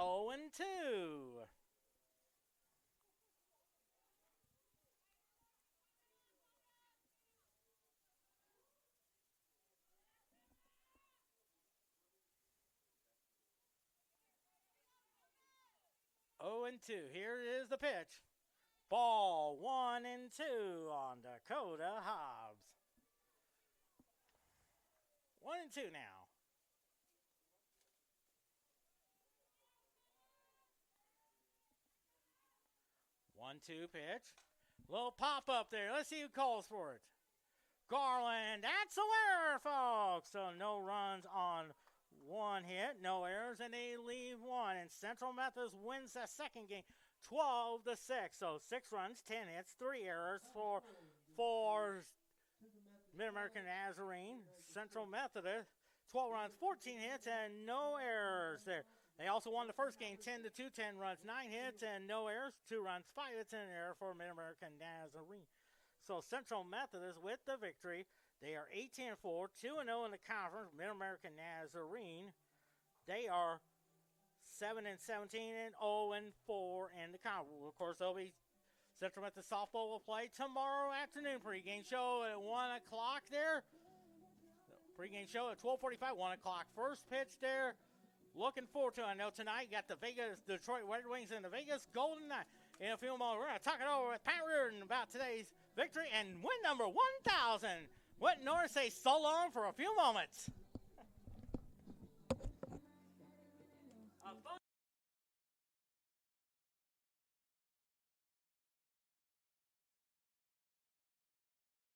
Oh and 2. Here is the pitch. Ball 1-2 on Dakota Hobbs. 1-2 now. 1-2 pitch. Little pop up there. Let's see who calls for it. Garland. That's a winner, folks. So no runs on one hit, no errors, and they leave one. And Central Methodist wins the second game 12-6. So 6 runs, 10 hits, 3 errors for MidAmerica Nazarene. Central Methodist 12 runs, 14 hits, and no errors there. They also won the first game 10-2, 10 runs, 9 hits, and no errors, 2 runs, 5 hits, and an error for MidAmerica Nazarene. So Central Methodist with the victory. They are 18-4, 2-0 in the conference. MidAmerica Nazarene, they are 7-17 and 0-4 in the conference. Of course, they'll be Central Methodist softball will play tomorrow afternoon. Pregame show at 1 o'clock there. Pregame show at 12:45, 1 o'clock. First pitch there. Looking forward to it. I know tonight you got the Detroit Red Wings and the Vegas Golden Knights. In a few moments, we're going to talk it over with Pat Reardon about today's victory and win number 1,000. Whit Norris say so long for a few moments. A